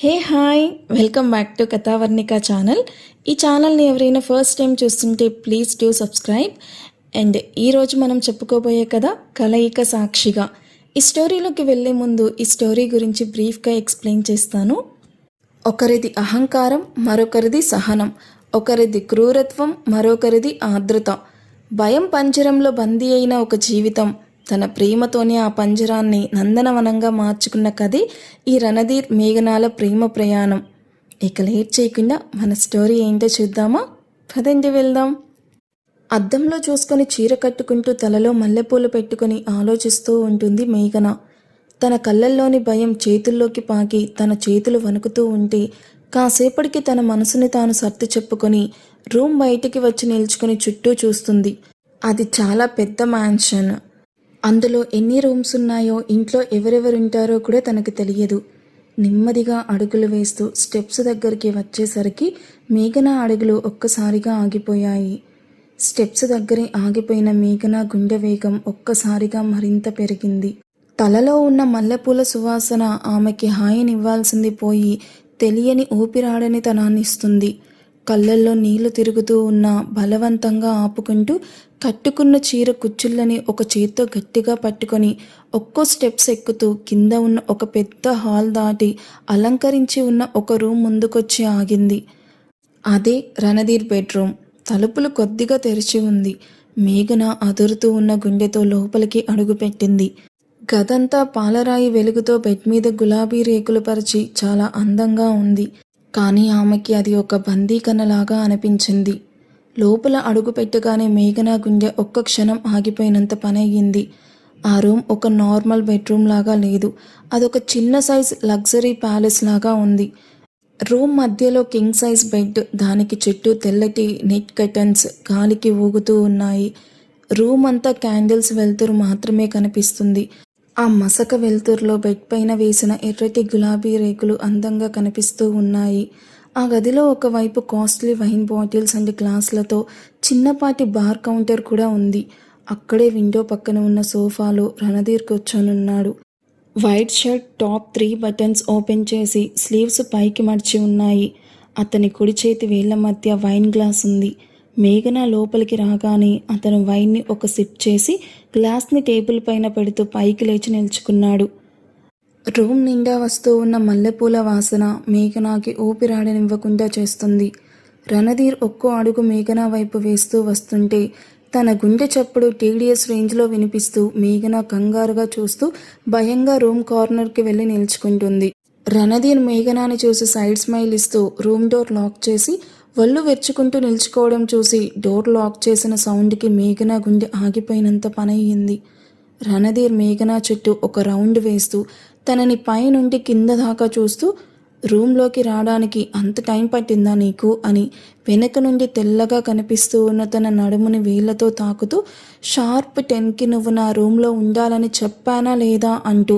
Hey hi welcome back to Kathavarnika channel. ఈ ఛానల్ని ఎవరైనా ఫస్ట్ టైం చూస్తుంటే ప్లీజ్ డూ సబ్స్క్రైబ్. అండ్ ఈరోజు మనం చెప్పుకోబోయే కథ కలయిక సాక్షిగా. ఈ స్టోరీలోకి వెళ్ళే ముందు ఈ స్టోరీ గురించి బ్రీఫ్గా ఎక్స్ప్లెయిన్ చేస్తాను. ఒకరిది అహంకారం, మరొకరిది సహనం. ఒకరిది క్రూరత్వం, మరొకరిది ఆర్ద్రత. భయం పంజరంలో బందీ అయిన ఒక జీవితం. తన ప్రేమతోనే ఆ పంజరాన్ని నందనవనంగా మార్చుకున్న కథే ఈ రణధీర్ మేఘనాల ప్రేమ ప్రయాణం. ఇక లేట్ చేయకుండా మన స్టోరీ ఏంటో చూద్దామా? పదండి వెళ్దాం. అద్దంలో చూసుకొని చీర కట్టుకుంటూ తలలో మల్లెపూలు పెట్టుకొని ఆలోచిస్తూ ఉంటుంది మేఘన. తన కళ్ళల్లోని భయం చేతుల్లోకి పాకి తన చేతులు వణుకుతూ ఉంటే కాసేపటికి తన మనసుని తాను సర్ది చెప్పుకొని రూమ్ బయటికి వచ్చి నిల్చుకొని చుట్టూ చూస్తుంది. అది చాలా పెద్ద మ్యాన్షన్. అందులో ఎన్ని రూమ్స్ ఉన్నాయో, ఇంట్లో ఎవరెవరుంటారో కూడా తనకు తెలియదు. నెమ్మదిగా అడుగులు వేస్తూ స్టెప్స్ దగ్గరికి వచ్చేసరికి మేఘన అడుగులు ఒక్కసారిగా ఆగిపోయాయి. స్టెప్స్ దగ్గరే ఆగిపోయిన మేఘన గుండె వేగం ఒక్కసారిగా మరింత పెరిగింది. తలలో ఉన్న మల్లెపూల సువాసన ఆమెకి హాయినివ్వాల్సింది పోయి తెలియని ఊపిరాడని తనాన్నిస్తుంది. కళ్ళల్లో నీళ్లు తిరుగుతూ ఉన్నా బలవంతంగా ఆపుకుంటూ కట్టుకున్న చీర కుచ్చుళ్ళని ఒక చేత్తో గట్టిగా పట్టుకొని ఒక్కో స్టెప్స్ ఎక్కుతూ కింద ఉన్న ఒక పెద్ద హాల్ దాటి అలంకరించి ఉన్న ఒక రూమ్ ముందుకొచ్చి ఆగింది. అదే రణధీర్ బెడ్రూమ్. తలుపులు కొద్దిగా తెరిచి ఉంది. మేఘన అదురుతూ ఉన్న గుండెతో లోపలికి అడుగుపెట్టింది. గదంతా పాలరాయి వెలుగుతో బెడ్ మీద గులాబీ రేకులు పరిచి చాలా అందంగా ఉంది. కానీ ఆమెకి అది ఒక బందీకనలాగా అనిపించింది. లోపల అడుగు పెట్టగానే మేఘన గుండె ఒక్క క్షణం ఆగిపోయినంత పనయ్యింది. ఆ రూమ్ ఒక నార్మల్ బెడ్రూమ్ లాగా లేదు. అదొక చిన్న సైజ్ లగ్జరీ ప్యాలెస్ లాగా ఉంది. రూమ్ మధ్యలో కింగ్ సైజ్ బెడ్, దానికి చుట్టూ తెల్లటి నెట్ కర్టన్స్ గాలికి ఊగుతూ ఉన్నాయి. రూమ్ అంతా క్యాండిల్స్ వెలుతురు మాత్రమే కనిపిస్తుంది. ఆ మసక వెలుతురులో బెడ్ పైన వేసిన ఎర్రటి గులాబీ రేకులు అందంగా కనిపిస్తూ ఉన్నాయి. ఆ గదిలో ఒకవైపు కాస్ట్లీ వైన్ బాటిల్స్ అండ్ గ్లాసులతో చిన్నపాటి బార్ కౌంటర్ కూడా ఉంది. అక్కడే విండో పక్కన ఉన్న సోఫాలో రణధీర్ కూర్చొనున్నాడు. White shirt top 3 buttons open చేసి స్లీవ్స్ పైకి మడిచి ఉన్నాయి. అతని కుడి చేతి వేళ్ల మధ్య వైన్ గ్లాస్ ఉంది. మేఘన లోపలికి రాగానే అతను వైన్ని ఒక సిప్ చేసి గ్లాస్ని టేబుల్ పైన పెడుతూ పైకి లేచి నిల్చుకున్నాడు. రూమ్ నిండా వస్తూ ఉన్న మల్లెపూల వాసన మేఘనాకి ఊపిరాడనివ్వకుండా చేస్తుంది. రణధీర్ ఒక్కో అడుగు మేఘన వైపు వేస్తూ వస్తుంటే తన గుండె చప్పుడు టీడీఎస్ రేంజ్లో వినిపిస్తూ మేఘన కంగారుగా చూస్తూ భయంగా రూమ్ కార్నర్కి వెళ్ళి నిల్చుకుంటుంది. రణధీర్ మేఘనాని చూసి సైడ్ స్మైల్ ఇస్తూ రూమ్ డోర్ లాక్ చేసి ఒళ్ళు వెచ్చుకుంటూ నిల్చుకోవడం చూసి డోర్ లాక్ చేసిన సౌండ్కి మేఘన గుండె ఆగిపోయినంత పనయ్యింది. రణధీర్ మేఘన చుట్టూ ఒక రౌండ్ వేస్తూ తనని పైనుండి కింద దాకా చూస్తూ, రూమ్లోకి రావడానికి అంత టైం పట్టిందా నీకు అని వెనక నుండి తెల్లగా కనిపిస్తూ ఉన్న తన నడుముని వేళ్లతో తాకుతూ, షార్ప్ 10కి నువ్వు నా రూమ్లో ఉండాలని చెప్పానా లేదా అంటూ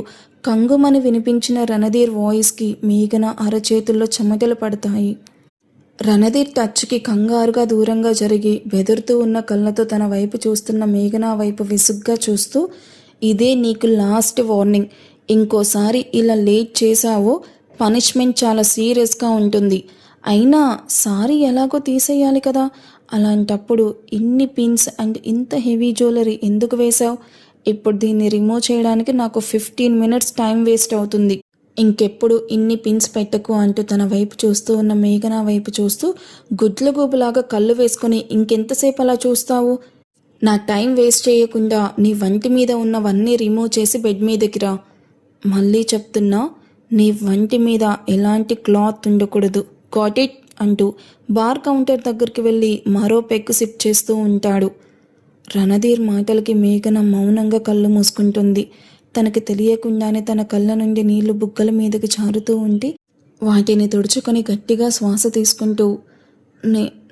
కంగుమని వినిపించిన రణధీర్ వాయిస్కి మేఘన అరచేతుల్లో చెమటలు పడతాయి. రణధీర్ టచ్కి కంగారుగా దూరంగా జరిగి బెదురుతూ ఉన్న కళ్ళతో తన వైపు చూస్తున్న మేఘన వైపు విసుగ్గా చూస్తూ, ఇదే నీకు లాస్ట్ వార్నింగ్. ఇంకోసారి ఇలా లేట్ చేశావో పనిష్మెంట్ చాలా సీరియస్గా ఉంటుంది. అయినా సారీ ఎలాగో తీసేయాలి కదా. అలాంటప్పుడు ఇన్ని పిన్స్ అండ్ ఇంత హెవీ జ్యువెలరీ ఎందుకు వేశావు? ఇప్పుడు దీన్ని రిమూవ్ చేయడానికి నాకు 15 మినిట్స్ టైం వేస్ట్ అవుతుంది. ఇంకెప్పుడు ఇన్ని పిన్స్ పెట్టకు అంటూ తన వైపు చూస్తూ ఉన్న మేఘన వైపు చూస్తూ గుడ్ల గూబులాగా కళ్ళు వేసుకొని ఇంకెంతసేపు అలా చూస్తావు? నా టైం వేస్ట్ చేయకుండా నీ వంటి మీద ఉన్నవన్నీ రిమూవ్ చేసి బెడ్ మీదకి రా. మళ్ళీ చెప్తున్నా, నీ వంటి మీద ఎలాంటి క్లాత్ ఉండకూడదు. గాట్ ఇట్ అంటూ బార్ కౌంటర్ దగ్గరికి వెళ్ళి మరో పెగ్గు సిప్ చేస్తూ ఉంటాడు. రణధీర్ మాటలకి మేఘన మౌనంగా కళ్ళు మూసుకుంటుంది. తనకి తెలియకుండానే తన కళ్ళ నుండి నీళ్లు బుగ్గల మీదకి జారుతూ ఉంటే వాటిని తుడుచుకొని గట్టిగా శ్వాస తీసుకుంటూ,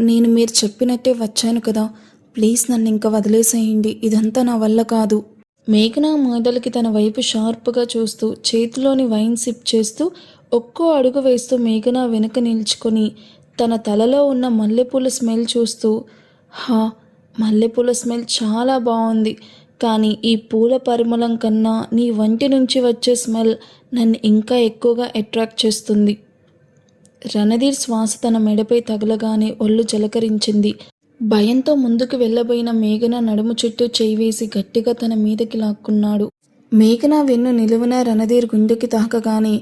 నేను మీరు చెప్పినట్టే వచ్చాను కదా, ప్లీజ్ నన్ను ఇంకా వదిలేసేయండి, ఇదంతా నా వల్ల కాదు. మేఘన మాటలకి తన వైపు షార్ప్గా చూస్తూ చేతిలోని వైన్ సిప్ చేస్తూ ఒక్కో అడుగు వేస్తూ మేఘన వెనుక నిల్చుకొని తన తలలో ఉన్న మల్లెపూల స్మెల్ చూస్తూ, మల్లెపూల స్మెల్ చాలా బాగుంది, కానీ ఈ పూల పరిమళం కన్నా నీ వంటి నుంచి వచ్చే స్మెల్ నన్ను ఇంకా ఎక్కువగా అట్రాక్ట్ చేస్తుంది. రణధీర్ శ్వాస తన మెడపై తగలగానే ఒళ్ళు జలకరించింది. భయంతో ముందుకు వెళ్ళబోయిన మేఘన నడుము చుట్టూ చేయి వేసి గట్టిగా తన మీదకి లాక్కున్నాడు. మేఘన వెన్ను నిలువున రణధీర్ గుండెకి తాకగానే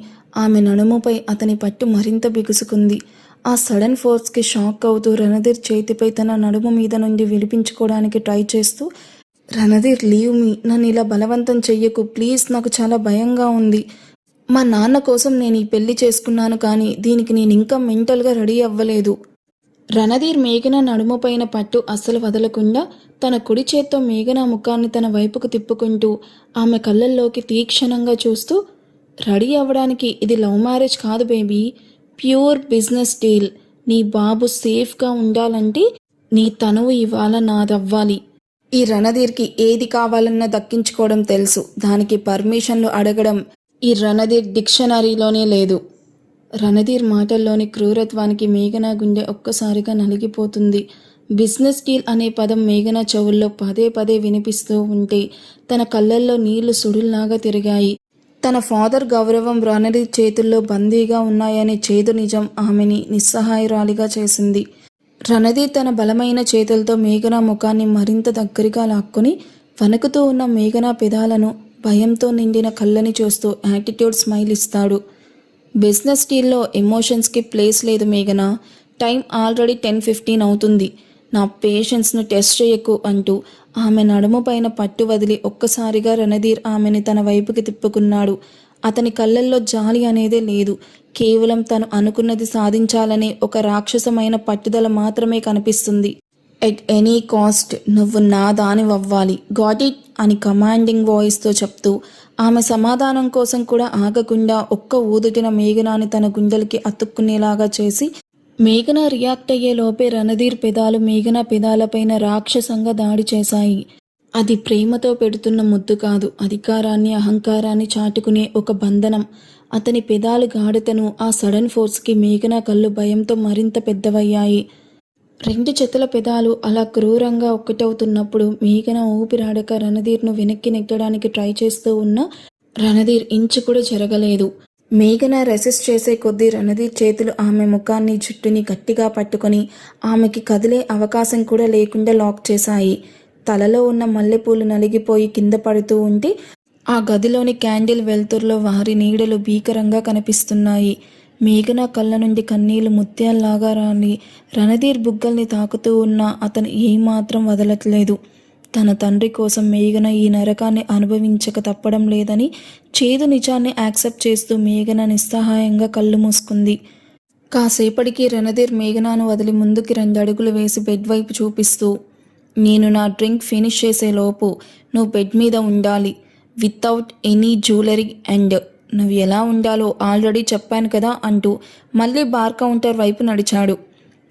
ఆమె నడుముపై అతని పట్టు మరింత బిగుసుకుంది. ఆ సడన్ ఫోర్స్కి షాక్ అవుతూ రణధీర్ చేతిపై తన నడుము మీద నుండి విడిపించుకోవడానికి ట్రై చేస్తూ, రణధీర్ లీవ్ మీ, నన్ను ఇలా బలవంతం చెయ్యకు ప్లీజ్, నాకు చాలా భయంగా ఉంది. మా నాన్న కోసం నేను ఈ పెళ్లి చేసుకున్నాను, కానీ దీనికి నేను ఇంకా మెంటల్గా రెడీ అవ్వలేదు. రణధీర్ మేఘన నడుముపైన పట్టు అస్సలు వదలకుండా తన కుడి చేత్తో మేఘన ముఖాన్ని తన వైపుకు తిప్పుకుంటూ ఆమె కళ్ళల్లోకి తీక్షణంగా చూస్తూ, రెడీ అవ్వడానికి ఇది లవ్ మ్యారేజ్ కాదు బేబీ, ప్యూర్ బిజినెస్ డీల్. నీ బాబు సేఫ్గా ఉండాలంటే నీ తనువు ఇవాళ నాదవ్వాలి. ఈ రణధీర్కి ఏది కావాలన్నా దక్కించుకోవడం తెలుసు, దానికి పర్మిషన్లు అడగడం ఈ రణధీర్ డిక్షనరీలోనే లేదు. రణధీర్ మాటల్లోని క్రూరత్వానికి మేఘన గుండె ఒక్కసారిగా నలిగిపోతుంది. బిజినెస్ డీల్ అనే పదం మేఘన చెవుల్లో పదే పదే వినిపిస్తూ ఉంటే తన కళ్ళల్లో నీళ్లు సుడుల్లాగా తిరిగాయి. తన ఫాదర్ గౌరవం రణధీర్ చేతుల్లో బందీగా ఉన్నాయనే చేదు నిజం ఆమెని నిస్సహాయురాలిగా చేసింది. రణధీర్ తన బలమైన చేతులతో మేఘన ముఖాన్ని మరింత దగ్గరగా లాక్కొని వణుకుతూ ఉన్న మేఘన పెదాలను భయంతో నిండిన కళ్ళని చూస్తూ యాటిట్యూడ్ స్మైల్ ఇస్తాడు. బిజినెస్ డీల్లో ఎమోషన్స్కి ప్లేస్ లేదు మేఘన, టైం ఆల్రెడీ 10:15 అవుతుంది, నా పేషెన్స్ను టెస్ట్ చేయకు అంటూ ఆమె నడుము పైన పట్టు వదిలి ఒక్కసారిగా రణధీర్ ఆమెని తన వైపుకి తిప్పుకున్నాడు. అతని కళ్ళల్లో జాలి అనేదే లేదు, కేవలం తను అనుకున్నది సాధించాలనే ఒక రాక్షసమైన పట్టుదల మాత్రమే కనిపిస్తుంది. ఎట్ ఎనీ కాస్ట్ నువ్వు నా దానివవ్వాలి, గాట్ ఇట్ అని కమాండింగ్ వాయిస్తో చెప్తూ ఆమె సమాధానం కోసం కూడా ఆగకుండా ఒక్క ఊదుటిన మేఘనాని తన గుండెలకి అతుక్కునేలాగా చేసి, మేఘన రియాక్ట్ అయ్యే లోపే రణధీర్ పెదాలు మేఘన పెదాలపైన రాక్షసంగా దాడి చేశాయి. అది ప్రేమతో పెడుతున్న ముద్దు కాదు, అధికారాన్ని అహంకారాన్ని చాటుకునే ఒక బంధనం. అతని పెదాలు గాఢతను ఆ సడన్ ఫోర్స్కి మేఘన కళ్ళు భయంతో మరింత పెద్దవయ్యాయి. రెండు చేతుల పెదాలు అలా క్రూరంగా ఒక్కటవుతున్నప్పుడు మేఘన ఊపిరాడక రణధీర్ను వెనక్కి నెట్టడానికి ట్రై చేస్తూ ఉన్న రణధీర్ ఇంచు కూడా జరగలేదు. మేఘన రెసిస్ట్ చేసే కొద్దీ రణధీర్ చేతులు ఆమె ముఖాన్ని జుట్టుని గట్టిగా పట్టుకొని ఆమెకి కదిలే అవకాశం కూడా లేకుండా లాక్ చేశాయి. తలలో ఉన్న మల్లెపూలు నలిగిపోయి కింద పడుతూ ఉంటే ఆ గదిలోని క్యాండిల్ వెలుతురులో వారి నీడలు భీకరంగా కనిపిస్తున్నాయి. మేఘన కళ్ళ నుండి కన్నీళ్లు ముత్యాల్లాగా రాని రణధీర్ బుగ్గల్ని తాకుతూ ఉన్నా అతను ఏమాత్రం వదలట్లేదు. తన తండ్రి కోసం మేఘన ఈ నరకాన్ని అనుభవించక తప్పడం లేదని చేదు నిజాన్ని యాక్సెప్ట్ చేస్తూ మేఘన నిస్సహాయంగా కళ్ళు మూసుకుంది. కాసేపటికి రణధీర్ మేఘనాను వదిలి ముందుకి 2 అడుగులు వేసి బెడ్ వైపు చూపిస్తూ, నేను నా డ్రింక్ ఫినిష్ చేసేలోపు నువ్వు బెడ్ మీద ఉండాలి, వితౌట్ ఎనీ జ్యువెలరీ, అండ్ నువ్వు ఎలా ఉండాలో ఆల్రెడీ చెప్పాను కదా అంటూ మళ్ళీ బార్ కౌంటర్ వైపు నడిచాడు.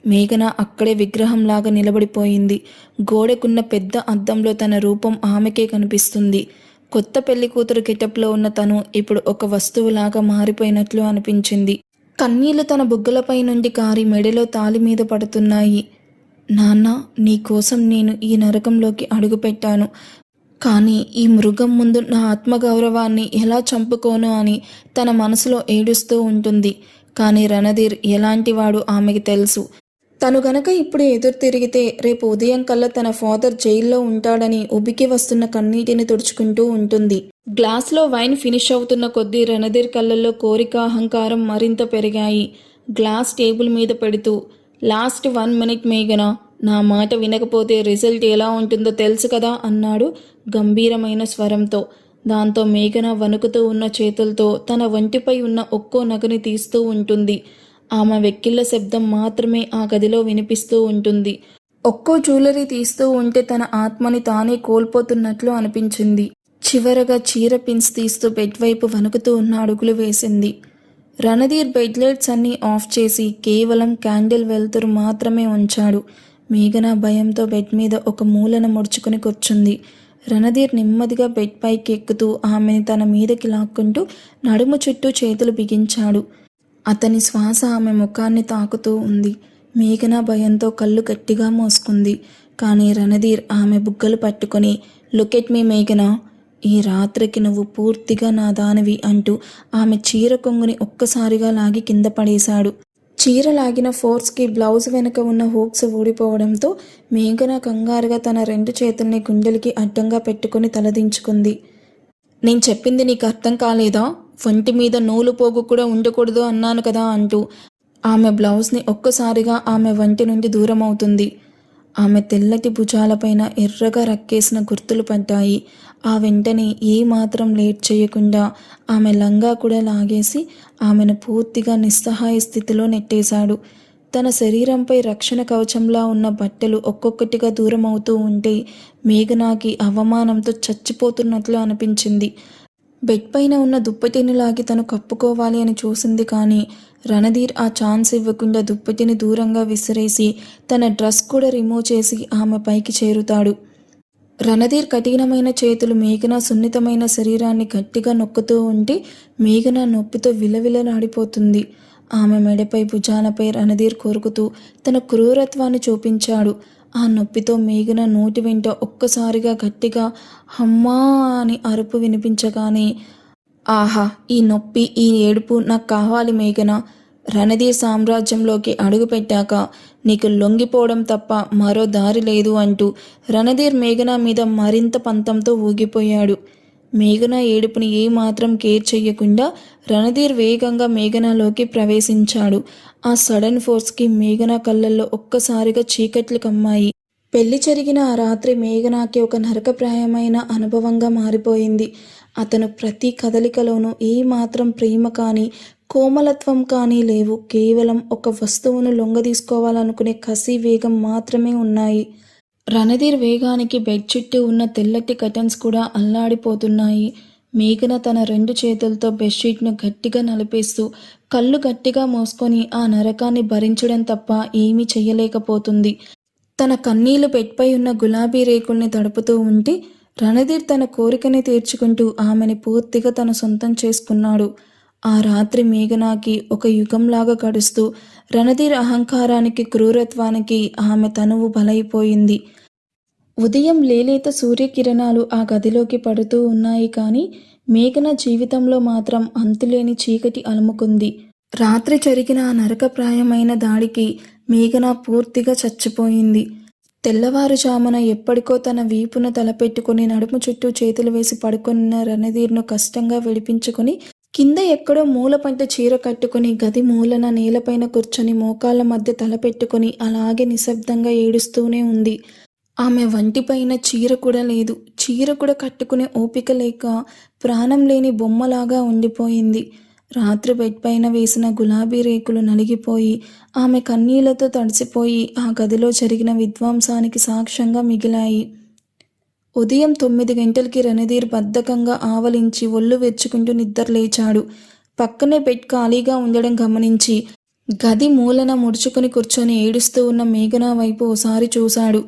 మేఘన అక్కడే విగ్రహంలాగా నిలబడిపోయింది. గోడకున్న పెద్ద అద్దంలో తన రూపం ఆమెకే కనిపిస్తుంది. కొత్త పెళ్లి కూతురు గెటప్లో ఉన్న తను ఇప్పుడు ఒక వస్తువులాగా మారిపోయినట్లు అనిపించింది. కన్నీళ్లు తన బుగ్గలపై నుండి కారి మెడలో తాలి మీద పడుతున్నాయి. నాన్న, నీకోసం నేను ఈ నరకంలోకి అడుగుపెట్టాను, కానీ ఈ మృగం ముందు నా ఆత్మగౌరవాన్ని ఎలా చంపుకోను అని తన మనసులో ఏడుస్తూ ఉంటుంది. కానీ రణధీర్ ఎలాంటివాడు ఆమెకి తెలుసు. తను గనక ఇప్పుడు ఎదురు తిరిగితే రేపు ఉదయం కల్లా తన ఫాదర్ జైల్లో ఉంటాడని ఉబికి వస్తున్న కన్నీటిని తుడుచుకుంటూ ఉంటుంది. గ్లాస్లో వైన్ ఫినిష్ అవుతున్న కొద్దీ రణధీర్ కళ్ళల్లో కోరిక, అహంకారం మరింత పెరిగాయి. గ్లాస్ టేబుల్ మీద పెడుతూ, లాస్ట్ 1 మినిట్ మేఘన, నా మాట వినకపోతే రిజల్ట్ ఎలా ఉంటుందో తెలుసు కదా అన్నాడు గంభీరమైన స్వరంతో. దాంతో మేఘన వణుకుతూ ఉన్న చేతులతో తన వంటిపై ఉన్న ఒక్కో నగని తీస్తూ ఉంటుంది. ఆమె వెక్కిళ్ళ శబ్దం మాత్రమే ఆ గదిలో వినిపిస్తూ ఉంటుంది. ఒక్కో జ్యువెలరీ తీస్తూ ఉంటే తన ఆత్మని తానే కోల్పోతున్నట్లు అనిపించింది. చివరగా చీర పిన్స్ తీస్తూ బెడ్ వైపు వణుకుతూ ఉన్న అడుగులు వేసింది. రణధీర్ బెడ్ లైట్స్ అన్నీ ఆఫ్ చేసి కేవలం క్యాండిల్ వెలుతురు మాత్రమే ఉంచాడు. మేఘన భయంతో బెడ్ మీద ఒక మూలన ముడుచుకుని కూర్చుంది. రణధీర్ నెమ్మదిగా బెడ్ పైకి ఎక్కుతూ ఆమెని తన మీదకి లాక్కుంటూ నడుము చుట్టూ చేతులు బిగించాడు. అతని శ్వాస ఆమె ముఖాన్ని తాకుతూ ఉంది. మేఘన భయంతో కళ్ళు గట్టిగా మూసుకుంది. కానీ రణధీర్ ఆమె బుగ్గలు పట్టుకొని, లుక్ ఎట్ మీ మేఘన, ఈ రాత్రికి నువ్వు పూర్తిగా నా దానివి అంటూ ఆమె చీర కొంగుని ఒక్కసారిగా లాగి కింద పడేశాడు. చీర లాగిన ఫోర్స్కి బ్లౌజ్ వెనుక ఉన్న హూక్స్ ఊడిపోవడంతో మేఘన కంగారుగా తన 2 చేతుల్ని గుండెలకి అడ్డంగా పెట్టుకుని తలదించుకుంది. నేను చెప్పింది నీకు అర్థం కాలేదా? వంటి మీద నూలు పోగు కూడా ఉండకూడదు అన్నాను కదా అంటూ ఆమె బ్లౌజ్ని ఒక్కసారిగా ఆమె వంటి నుండి దూరమవుతుంది. ఆమె తెల్లటి భుజాలపైన ఎర్రగా రక్కేసిన గుర్తులు పడ్డాయి. ఆ వెంటనే ఏమాత్రం లేట్ చేయకుండా ఆమె లంగా కూడా లాగేసి ఆమెను పూర్తిగా నిస్సహాయ స్థితిలో నెట్టేశాడు. తన శరీరంపై రక్షణ కవచంలా ఉన్న బట్టలు ఒక్కొక్కటిగా దూరం అవుతూ ఉంటే మేఘనాకి అవమానంతో చచ్చిపోతున్నట్లు అనిపించింది. బెడ్ పైన ఉన్న దుప్పటిని లాగి తను కప్పుకోవాలి అని చూసింది, కానీ రణధీర్ ఆ ఛాన్స్ ఇవ్వకుండా దుప్పటిని దూరంగా విసిరేసి తన డ్రెస్ కూడా రిమూవ్ చేసి ఆమె పైకి చేరుతాడు. రణధీర్ కఠినమైన చేతులు మేఘన సున్నితమైన శరీరాన్ని గట్టిగా నొక్కుతూ ఉంటే మేఘన నొప్పితో విలవిలలాడిపోతుంది. ఆమె మెడపై భుజాలపై రణధీర్ కొరుకుతూ తన క్రూరత్వాన్ని చూపించాడు. ఆ నొప్పితో మేఘన నోటి వెంట ఒక్కసారిగా గట్టిగా హమ్మా అని అరుపు వినిపించగానే, ఆహా, ఈ నొప్పి, ఈ ఏడుపు నాకు కావాలి మేఘన. రణధీర్ సామ్రాజ్యంలోకి అడుగుపెట్టాక నీకు లొంగిపోవడం తప్ప మరో దారి లేదు అంటూ రణధీర్ మేఘన మీద మరింత పంతంతో ఊగిపోయాడు. మేఘన ఏడుపుని ఏమాత్రం కేర్ చెయ్యకుండా రణధీర్ వేగంగా మేఘనలోకి ప్రవేశించాడు. ఆ సడన్ ఫోర్స్కి మేఘన కళ్ళల్లో ఒక్కసారిగా చీకట్లు కమ్మాయి. పెళ్లి జరిగిన ఆ రాత్రి మేఘనాకి ఒక నరకప్రాయమైన అనుభవంగా మారిపోయింది. అతను ప్రతి కదలికలోనూ ఏమాత్రం ప్రేమ కానీ కోమలత్వం కానీ లేవు. కేవలం ఒక వస్తువును లొంగదీసుకోవాలనుకునే కసి, వేగం మాత్రమే ఉన్నాయి. రణధీర్ వేగానికి బెడ్ చుట్టూ ఉన్న తెల్లటి కర్టన్స్ కూడా అల్లాడిపోతున్నాయి. మేఘన తన 2 చేతులతో బెడ్షీట్ను గట్టిగా నలిపేస్తూ కళ్ళు గట్టిగా మూసుకొని ఆ నరకాన్ని భరించడం తప్ప ఏమీ చెయ్యలేకపోతుంది. తన కన్నీళ్లు బెడ్పై ఉన్న గులాబీ రేకుల్ని తడుపుతూ ఉంటే రణధీర్ తన కోరికని తీర్చుకుంటూ ఆమెని పూర్తిగా తన సొంతం చేసుకున్నాడు. ఆ రాత్రి మేఘనాకి ఒక యుగంలాగా గడుస్తూ రణధీర్ అహంకారానికి, క్రూరత్వానికి ఆమె తనువు బలైపోయింది. ఉదయం లేలేత సూర్యకిరణాలు ఆ గదిలోకి పడుతూ ఉన్నాయి, కానీ మేఘన జీవితంలో మాత్రం అంతులేని చీకటి అలుముకుంది. రాత్రి జరిగిన ఆ నరకప్రాయమైన దాడికి మేఘన పూర్తిగా చచ్చిపోయింది. తెల్లవారుజామున ఎప్పటికో తన వీపున తలపెట్టుకుని నడుము చుట్టూ చేతులు వేసి పడుకున్న రణధీర్ను కష్టంగా విడిపించుకుని కింద ఎక్కడో మూలపంట చీర కట్టుకుని గది మూలన నేలపైన కూర్చొని మోకాళ్ళ మధ్య తలపెట్టుకుని అలాగే నిశ్శబ్దంగా ఏడుస్తూనే ఉంది. ఆమె వంటిపైన చీర కూడా లేదు. చీర కూడా కట్టుకునే ఓపిక లేక ప్రాణం లేని బొమ్మలాగా ఉండిపోయింది. రాత్రి బెడ్ పైన వేసిన గులాబీ రేకులు నలిగిపోయి ఆమె కన్నీళ్లతో తడిసిపోయి ఆ గదిలో జరిగిన విధ్వంసానికి సాక్ష్యంగా మిగిలాయి. ఉదయం 9 గంటలకి రణధీర్ బద్ధకంగా ఆవలించి ఒళ్ళు వెచ్చుకుంటూ నిద్రలేచాడు. పక్కనే బెడ్ ఖాళీగా ఉండడం గమనించి గది మూలన ముడుచుకుని కూర్చొని ఏడుస్తూ ఉన్న మేఘన వైపు ఓసారి చూశాడు.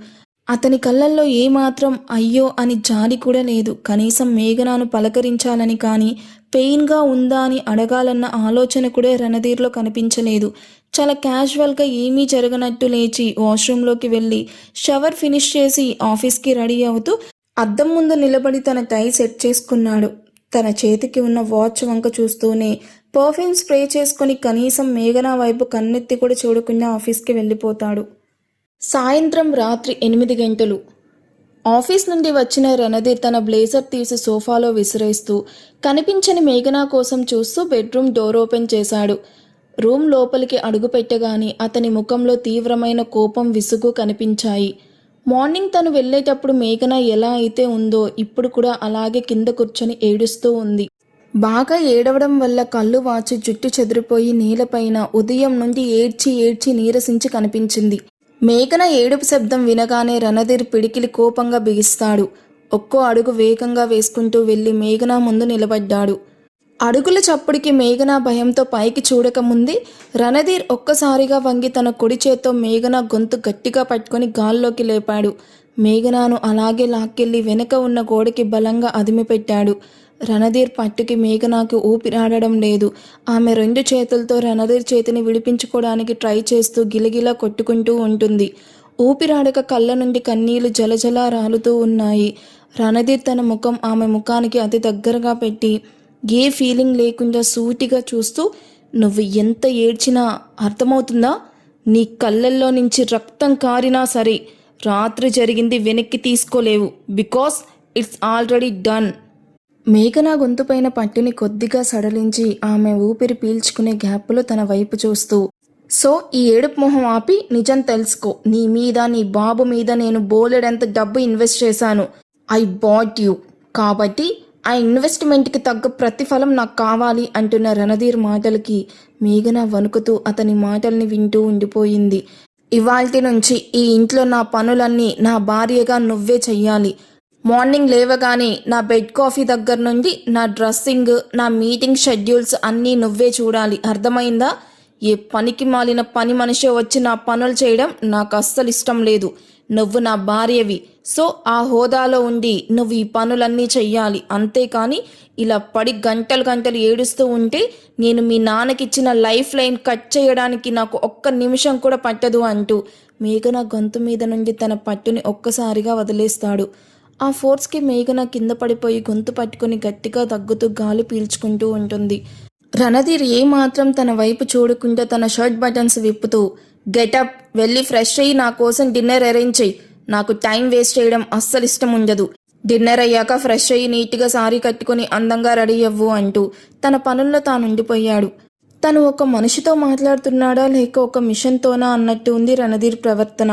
అతని కళ్ళల్లో ఏమాత్రం అయ్యో అని జాలి కూడా లేదు. కనీసం మేఘనాను పలకరించాలని కానీ, పెయిన్గా ఉందా అని అడగాలన్న ఆలోచన కూడా రణధీర్లో కనిపించలేదు. చాలా క్యాజువల్గా ఏమీ జరగనట్టు లేచి వాష్రూమ్లోకి వెళ్ళి షవర్ ఫినిష్ చేసి ఆఫీస్కి రెడీ అవుతూ అద్దం ముందు నిలబడి తన టై సెట్ చేసుకున్నాడు. తన చేతికి ఉన్న వాచ్ వంక చూస్తూనే పర్ఫ్యూమ్ స్ప్రే చేసుకుని కనీసం మేఘన వైపు కన్నెత్తి కూడా చూడకుండా ఆఫీస్కి వెళ్ళిపోతాడు. సాయంత్రం రాత్రి 8 గంటలు. ఆఫీస్ నుండి వచ్చిన రణధీర్ తన బ్లేజర్ తీసి సోఫాలో విసిరేస్తూ కనిపించని మేఘన కోసం చూస్తూ బెడ్రూమ్ డోర్ ఓపెన్ చేశాడు. రూమ్ లోపలికి అడుగుపెట్టగానే అతని ముఖంలో తీవ్రమైన కోపం, విసుగు కనిపించాయి. మార్నింగ్ తను వెళ్ళేటప్పుడు మేఘన ఎలా అయితే ఉందో ఇప్పుడు కూడా అలాగే కింద కూర్చొని ఏడుస్తూ ఉంది. బాగా ఏడవడం వల్ల కళ్ళు వాచి జుట్టు చెదిరిపోయి నేలపైన ఉదయం నుండి ఏడ్చి ఏడ్చి నీరసించి కనిపించింది. మేఘన ఏడుపు శబ్దం వినగానే రణధీర్ పిడికిలి కోపంగా బిగిస్తాడు. ఒక్కో అడుగు వేగంగా వేసుకుంటూ వెళ్ళి మేఘన ముందు నిలబడ్డాడు. అడుగుల చప్పుడికి మేఘన భయంతో పైకి చూడకముందే రణధీర్ ఒక్కసారిగా వంగి తన కుడి చేత్తో మేఘన గొంతు గట్టిగా పట్టుకొని గాల్లోకి లేపాడు. మేఘనాను అలాగే లాక్కెళ్ళి వెనక ఉన్న గోడకి బలంగా అదిమిపెట్టాడు. రణధీర్ పట్టుకి మేఘనాకి ఊపిరాడడం లేదు. ఆమె 2 చేతులతో రణధీర్ చేతిని విడిపించుకోవడానికి ట్రై చేస్తూ గిలగిలా కొట్టుకుంటూ ఉంటుంది. ఊపిరాడక కళ్ళ నుండి కన్నీళ్లు జలజలా రాలుతూ ఉన్నాయి. రణధీర్ తన ముఖం ఆమె ముఖానికి అతి దగ్గరగా పెట్టి ఏ ఫీలింగ్ లేకుండా సూటిగా చూస్తూ, నువ్వు ఎంత ఏడ్చినా అర్థమవుతుందా? నీ కళ్ళల్లో నుంచి రక్తం కారినా సరే రాత్రి జరిగింది వెనక్కి తీసుకోలేవు. Because it's already done. మేఘన గొంతుపైన పట్టుని కొద్దిగా సడలించి ఆమె ఊపిరి పీల్చుకునే గ్యాప్లో తన వైపు చూస్తూ, సో ఈ ఏడుపు మొహం ఆపి నిజం తెలుసుకో. నీ మీద నీ బాబు మీద నేను బోలెడంత డబ్బు ఇన్వెస్ట్ చేశాను. I bought you. కాబట్టి ఆ ఇన్వెస్ట్మెంట్కి తగ్గ ప్రతిఫలం నాకు కావాలి అంటున్న రణధీర్ మాటలకి మేఘన వణుకుతూ అతని మాటల్ని వింటూ ఉండిపోయింది. ఇవాల్టి నుంచి ఈ ఇంట్లో నా పనులన్నీ నా భార్యగా నువ్వే చెయ్యాలి. మార్నింగ్ లేవగానే నా బెడ్ కాఫీ దగ్గర నుండి నా డ్రెస్సింగ్, నా మీటింగ్ షెడ్యూల్స్ అన్నీ నువ్వే చూడాలి. అర్థమైందా? ఏ పనికి మాలిన పని మనిషి వచ్చి నా పనులు చేయడం నాకు అస్సలు ఇష్టం లేదు. నువ్వు నా భార్యవి. సో ఆ హోదాలో ఉండి నువ్వు ఈ పనులన్నీ చెయ్యాలి. అంతేకాని ఇలా పడి గంటలు గంటలు ఏడుస్తూ ఉంటే నేను మీ నాన్నకిచ్చిన లైఫ్ లైన్ కట్ చేయడానికి నాకు ఒక్క నిమిషం కూడా పట్టదు అంటూ మేఘన గొంతు మీద నుండి తన పట్టుని ఒక్కసారిగా వదిలేస్తాడు. ఆ ఫోర్స్కి మేఘన కింద పడిపోయి గొంతు పట్టుకుని గట్టిగా దగ్గుతూ గాలి పీల్చుకుంటూ ఉంటుంది. రణధీర్ ఏమాత్రం తన వైపు చూడకుండా తన షర్ట్ బటన్స్ విప్పుతూ, గెటప్, వెళ్ళి ఫ్రెష్ అయ్యి నా కోసం డిన్నర్ అరేంజ్ చెయ్యి. నాకు టైం వేస్ట్ చేయడం అస్సలు ఇష్టం ఉండదు. డిన్నర్ అయ్యాక ఫ్రెష్ అయ్యి నీట్గా సారీ కట్టుకుని అందంగా రెడీ అవ్వు అంటూ తన పనుల్లో తానుండిపోయాడు. తను ఒక మనిషితో మాట్లాడుతున్నాడా లేక ఒక మిషన్తోనా అన్నట్టు ఉంది రణధీర్ ప్రవర్తన.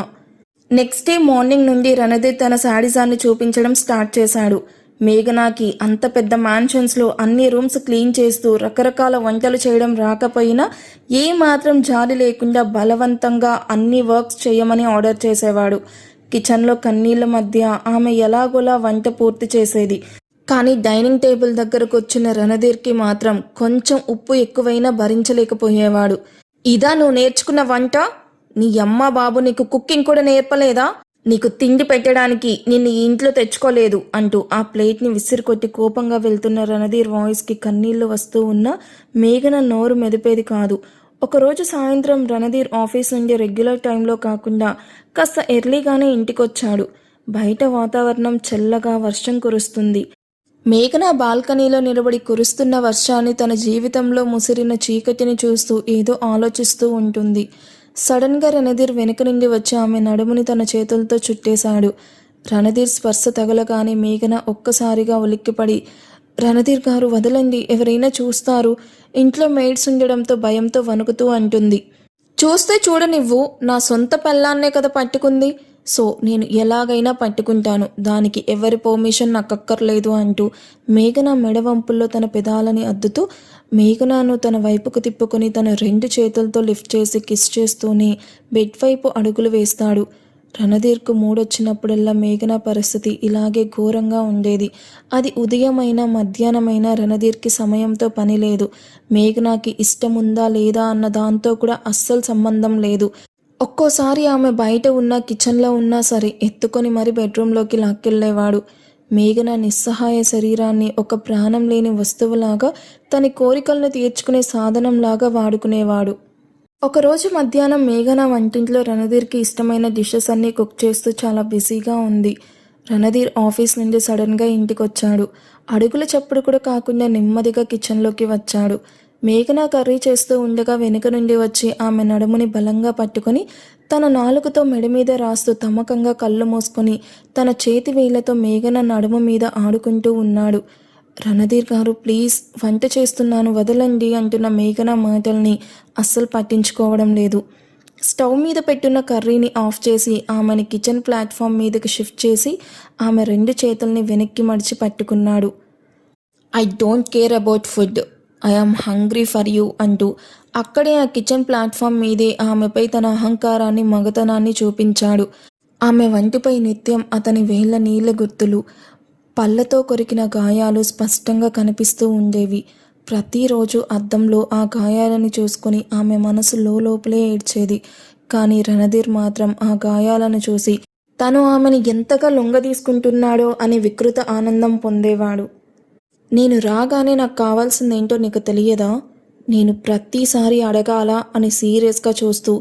నెక్స్ట్ డే మార్నింగ్ నుండి రణధీర్ తన శాడిజాన్ని చూపించడం స్టార్ట్ చేశాడు. మేఘనాకి అంత పెద్ద మ్యాన్షన్స్లో అన్ని రూమ్స్ క్లీన్ చేస్తూ రకరకాల వంటలు చేయడం రాకపోయినా ఏ మాత్రం జాలి లేకుండా బలవంతంగా అన్ని వర్క్స్ చేయమని ఆర్డర్ చేసేవాడు. కిచెన్లో కన్నీళ్ల మధ్య ఆమె ఎలాగోలా వంట పూర్తి చేసేది. కానీ డైనింగ్ టేబుల్ దగ్గరకు వచ్చిన రణధీర్కి మాత్రం కొంచెం ఉప్పు ఎక్కువైనా భరించలేకపోయేవాడు. ఇదా నువ్వు నేర్చుకున్న వంట? నీ అమ్మ బాబు నీకు కుకింగ్ కూడా నేర్పలేదా? నీకు తిండి పెట్టడానికి నిన్ను ఈ ఇంట్లో తెచ్చుకోలేదు అంటూ ఆ ప్లేట్ని విసిరికొట్టి కోపంగా వెళ్తున్న రణధీర్ వాయిస్కి కన్నీళ్లు వస్తూ ఉన్నా మేఘన నోరు మెదిపేది కాదు. ఒకరోజు సాయంత్రం రణధీర్ ఆఫీస్ నుండి రెగ్యులర్ టైంలో కాకుండా కాస్త ఎర్లీగానే ఇంటికొచ్చాడు. బయట వాతావరణం చల్లగా వర్షం కురుస్తుంది. మేఘన బాల్కనీలో నిలబడి కురుస్తున్న వర్షాన్ని తన జీవితంలో ముసిరిన చీకటిని చూస్తూ ఏదో ఆలోచిస్తూ ఉంటుంది. సడన్గా రణధీర్ వెనుక నుండి వచ్చి ఆమె నడుముని తన చేతులతో చుట్టేశాడు. రణధీర్ స్పర్శ తగలగానే మేఘన ఒక్కసారిగా ఉలిక్కిపడి, రణధీర్ గారు వదలండి, ఎవరైనా చూస్తారు, ఇంట్లో మెయిడ్స్ ఉండడంతో భయంతో వణుకుతూ అంటుంది. చూస్తే చూడనివ్వు, నా సొంత పెళ్ళాన్నే కదా పట్టుకుంది. సో నేను ఎలాగైనా పట్టుకుంటాను, దానికి ఎవరి పర్మిషన్ నాకు అక్కర్లేదు అంటూ మేఘన మెడవంపుల్లో తన పెదాలని అద్దుతూ మేఘనాను తన వైపుకు తిప్పుకొని తన 2 చేతులతో లిఫ్ట్ చేసి కిస్ చేస్తూనే బెడ్ వైపు అడుగులు వేస్తాడు. రణధీర్కు మూడొచ్చినప్పుడల్లా మేఘన పరిస్థితి ఇలాగే ఘోరంగా ఉండేది. అది ఉదయమైనా మధ్యాహ్నమైనా రణధీర్కి సమయంతో పని లేదు. మేఘనాకి ఇష్టముందా లేదా అన్న దాంతో కూడా అస్సలు సంబంధం లేదు. ఒక్కోసారి ఆమె బయట ఉన్నా కిచెన్లో ఉన్నా సరే ఎత్తుకొని మరి బెడ్రూమ్లోకి లాక్కెళ్ళేవాడు. మేఘన నిస్సహాయ శరీరాన్ని ఒక ప్రాణం లేని వస్తువులాగా తన కోరికలను తీర్చుకునే సాధనంలాగా వాడుకునేవాడు. ఒకరోజు మధ్యాహ్నం మేఘన వంటింట్లో రణధీర్కి ఇష్టమైన డిషెస్ అన్నీ కుక్ చేస్తూ చాలా బిజీగా ఉంది. రణధీర్ ఆఫీస్ నుండి సడన్గా ఇంటికొచ్చాడు. అడుగుల చప్పుడు కూడా కాకుండా నెమ్మదిగా కిచెన్లోకి వచ్చాడు. మేఘన కర్రీ చేస్తూ ఉండగా వెనుక నుండి వచ్చి ఆమె నడుముని బలంగా పట్టుకొని తన నాలుకతో మెడ మీద రాస్తూ తమకంగా కళ్ళు మూసుకొని తన చేతి వేళ్లతో మేఘన నడుము మీద ఆడుకుంటూ ఉన్నాడు. రణధీర్ గారు ప్లీజ్, వంట చేస్తున్నాను వదలండి అంటున్న మేఘన మాటల్ని అస్సలు పట్టించుకోవడం లేదు. స్టవ్ మీద పెట్టున్న కర్రీని ఆఫ్ చేసి ఆమెని కిచెన్ ప్లాట్ఫామ్ మీదకి షిఫ్ట్ చేసి ఆమె 2 చేతుల్ని వెనక్కి మడిచి పట్టుకున్నాడు. I don't care about food, I am hungry for you అంటూ అక్కడే ఆ కిచెన్ ప్లాట్ఫామ్ మీదే ఆమెపై తన అహంకారాన్ని మగతనాన్ని చూపించాడు. ఆమె వంటిపై నిత్యం అతని వేళ్ల నీళ్ల గుర్తులు, పళ్ళతో కొరికిన గాయాలు స్పష్టంగా కనిపిస్తూ ఉండేవి. ప్రతిరోజు అద్దంలో ఆ గాయాలను చూసుకుని ఆమె మనసు లోపలే ఏడ్చేది. కానీ రణధీర్ మాత్రం ఆ గాయాలను చూసి తను ఆమెను ఎంతగా లొంగదీసుకుంటున్నాడో అని వికృత ఆనందం పొందేవాడు. నేను రాగానే నాకు కావాల్సిందేంటో నీకు తెలియదా? నేను ప్రతిసారి అడగాలా అని సీరియస్గా చూస్తూ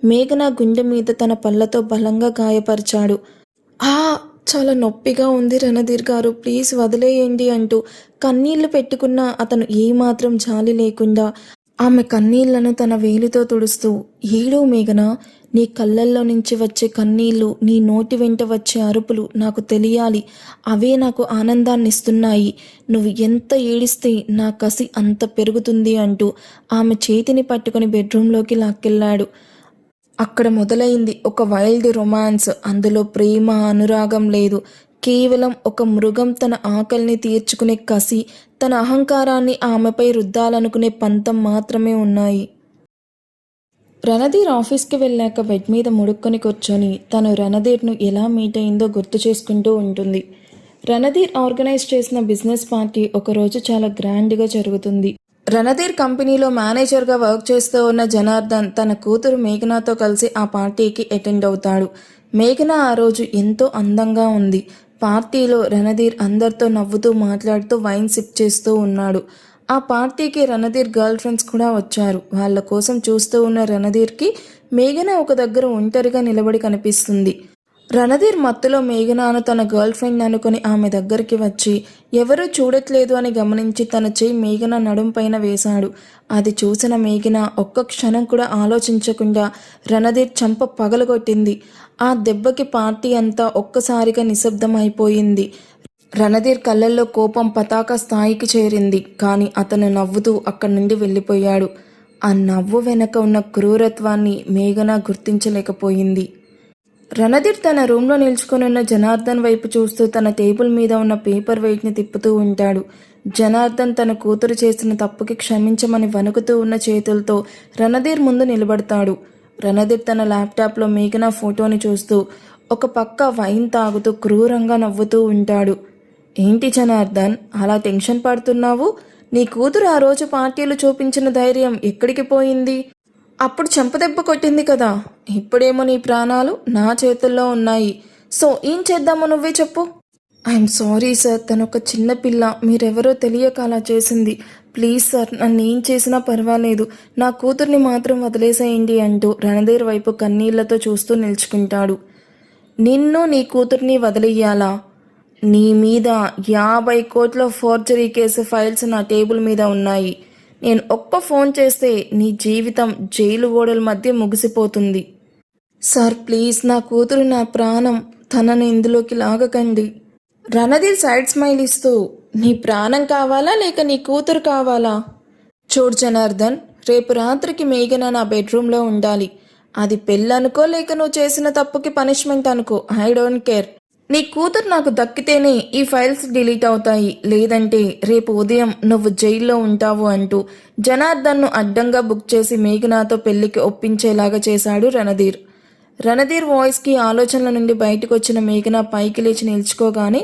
మేఘన గుండె మీద తన పళ్ళతో బలంగా గాయపరిచాడు. ఆ చాలా నొప్పిగా ఉంది రణధీర్ గారు, ప్లీజ్ వదిలేయండి అంటూ కన్నీళ్లు పెట్టుకున్న అతను ఏమాత్రం జాలి లేకుండా ఆమె కన్నీళ్లను తన వేలితో తుడుస్తూ, ఏడో మేఘన, నీ కళ్ళల్లో నుంచి వచ్చే కన్నీళ్లు, నీ నోటి వెంట వచ్చే అరుపులు నాకు తెలియాలి. అవే నాకు ఆనందాన్నిస్తున్నాయి. నువ్వు ఎంత ఏడిస్తే నా కసి అంత పెరుగుతుంది అంటూ ఆమె చేతిని పట్టుకుని బెడ్రూంలోకి లాక్కెళ్ళాడు. అక్కడ మొదలైంది ఒక వైల్డ్ రొమాన్స్. అందులో ప్రేమ, అనురాగం లేదు. కేవలం ఒక మృగం తన ఆకలిని తీర్చుకునే కసి, తన అహంకారాన్ని ఆమెపై రుద్దాలనుకునే పంతం మాత్రమే ఉన్నాయి. రణధీర్ ఆఫీస్కి వెళ్ళాక బెడ్ మీద ముడుక్కొని కూర్చొని తను రణధీర్ను ఎలా మీట్ అయిందో గుర్తు చేసుకుంటూ ఉంటుంది. రణధీర్ ఆర్గనైజ్ చేసిన బిజినెస్ పార్టీ ఒకరోజు చాలా గ్రాండ్గా జరుగుతుంది. రణధీర్ కంపెనీలో మేనేజర్గా వర్క్ చేస్తూ ఉన్న జనార్దన్ తన కూతురు మేఘనాతో కలిసి ఆ పార్టీకి అటెండ్ అవుతాడు. మేఘన ఆ రోజు ఎంతో అందంగా ఉంది. పార్టీలో రణధీర్ అందరితో నవ్వుతూ మాట్లాడుతూ వైన్ సిప్ చేస్తూ ఉన్నాడు. ఆ పార్టీకి రణధీర్ గర్ల్ ఫ్రెండ్స్ కూడా వచ్చారు. వాళ్ళ కోసం చూస్తూ ఉన్న రణధీర్కి మేఘన ఒక దగ్గర ఒంటరిగా నిలబడి కనిపిస్తుంది. రణధీర్ మత్తులో మేఘనాను తన గర్ల్ ఫ్రెండ్ అనుకుని ఆమె దగ్గరికి వచ్చి ఎవరూ చూడట్లేదు అని గమనించి తన చెయ్యి మేఘన నడుం పైన వేశాడు. అది చూసిన మేఘన ఒక్క క్షణం కూడా ఆలోచించకుండా రణధీర్ చంప పగలగొట్టింది. ఆ దెబ్బకి పార్టీ అంతా ఒక్కసారిగా నిశ్శబ్దం అయిపోయింది. రణధీర్ కళ్ళల్లో కోపం పతాక స్థాయికి చేరింది. కానీ అతను నవ్వుతూ అక్కడి నుండి వెళ్ళిపోయాడు. ఆ నవ్వు వెనక ఉన్న క్రూరత్వాన్ని మేఘన గుర్తించలేకపోయింది. రణధీర్ తన రూమ్లో నిల్చుకొనున్న జనార్దన్ వైపు చూస్తూ తన టేబుల్ మీద ఉన్న పేపర్ వెయిట్ని తిప్పుతూ ఉంటాడు. జనార్దన్ తన కూతురు చేసిన తప్పుకి క్షమించమని వణుకుతూ ఉన్న చేతులతో రణధీర్ ముందు నిలబడతాడు. రణధీర్ తన ల్యాప్టాప్లో మేఘన ఫోటోని చూస్తూ ఒక పక్క వైన్ తాగుతూ క్రూరంగా నవ్వుతూ ఉంటాడు. ఏంటి జనార్దన్, అలా టెన్షన్ పడుతున్నావు? నీ కూతురు ఆ రోజు పార్టీలు చూపించిన ధైర్యం ఎక్కడికి పోయింది? అప్పుడు చెంపదెబ్బ కొట్టింది కదా, ఇప్పుడేమో నీ ప్రాణాలు నా చేతుల్లో ఉన్నాయి. సో ఏం చేద్దామో నువ్వే చెప్పు. ఐఎమ్ సారీ సార్, తనొక చిన్న పిల్ల, మీరెవరో తెలియక అలా చేసింది. ప్లీజ్ సార్, నన్ను ఏం చేసినా పర్వాలేదు, నా కూతుర్ని మాత్రం వదిలేసేయండి అంటూ రణధీర్ వైపు కన్నీళ్లతో చూస్తూ నిల్చుకుంటాడు. నిన్ను నీ కూతుర్ని వదిలేయాలా? నీ మీద 50 కోట్ల ఫోర్జరీ కేసు ఫైల్స్ నా టేబుల్ మీద ఉన్నాయి. నేను ఒక్క ఫోన్ చేస్తే నీ జీవితం జైలు ఓడల మధ్య ముగిసిపోతుంది. సార్ ప్లీజ్, నా కూతురు నా ప్రాణం, తనని ఇందులోకి లాగకండి. రణధీర్ సైడ్ స్మైల్ ఇస్తూ, నీ ప్రాణం కావాలా లేక నీ కూతురు కావాలా? చూడు జనార్దన్, రేపు రాత్రికి మేఘన నా బెడ్రూమ్లో ఉండాలి. అది పెళ్ళనుకో లేక నువ్వు చేసిన తప్పుకి పనిష్మెంట్ అనుకో, ఐ డోంట్ కేర్. నీ కూతురు నాకు దక్కితేనే ఈ ఫైల్స్ డిలీట్ అవుతాయి, లేదంటే రేపు ఉదయం నువ్వు జైల్లో ఉంటావు అంటూ జనార్దన్ను అడ్డంగా బుక్ చేసి మేఘనాతో పెళ్లికి ఒప్పించేలాగా చేశాడు రణధీర్. రణధీర్ వాయిస్కి ఆలోచనల నుండి బయటకు వచ్చిన మేఘన పైకి లేచి నిల్చుకోగానే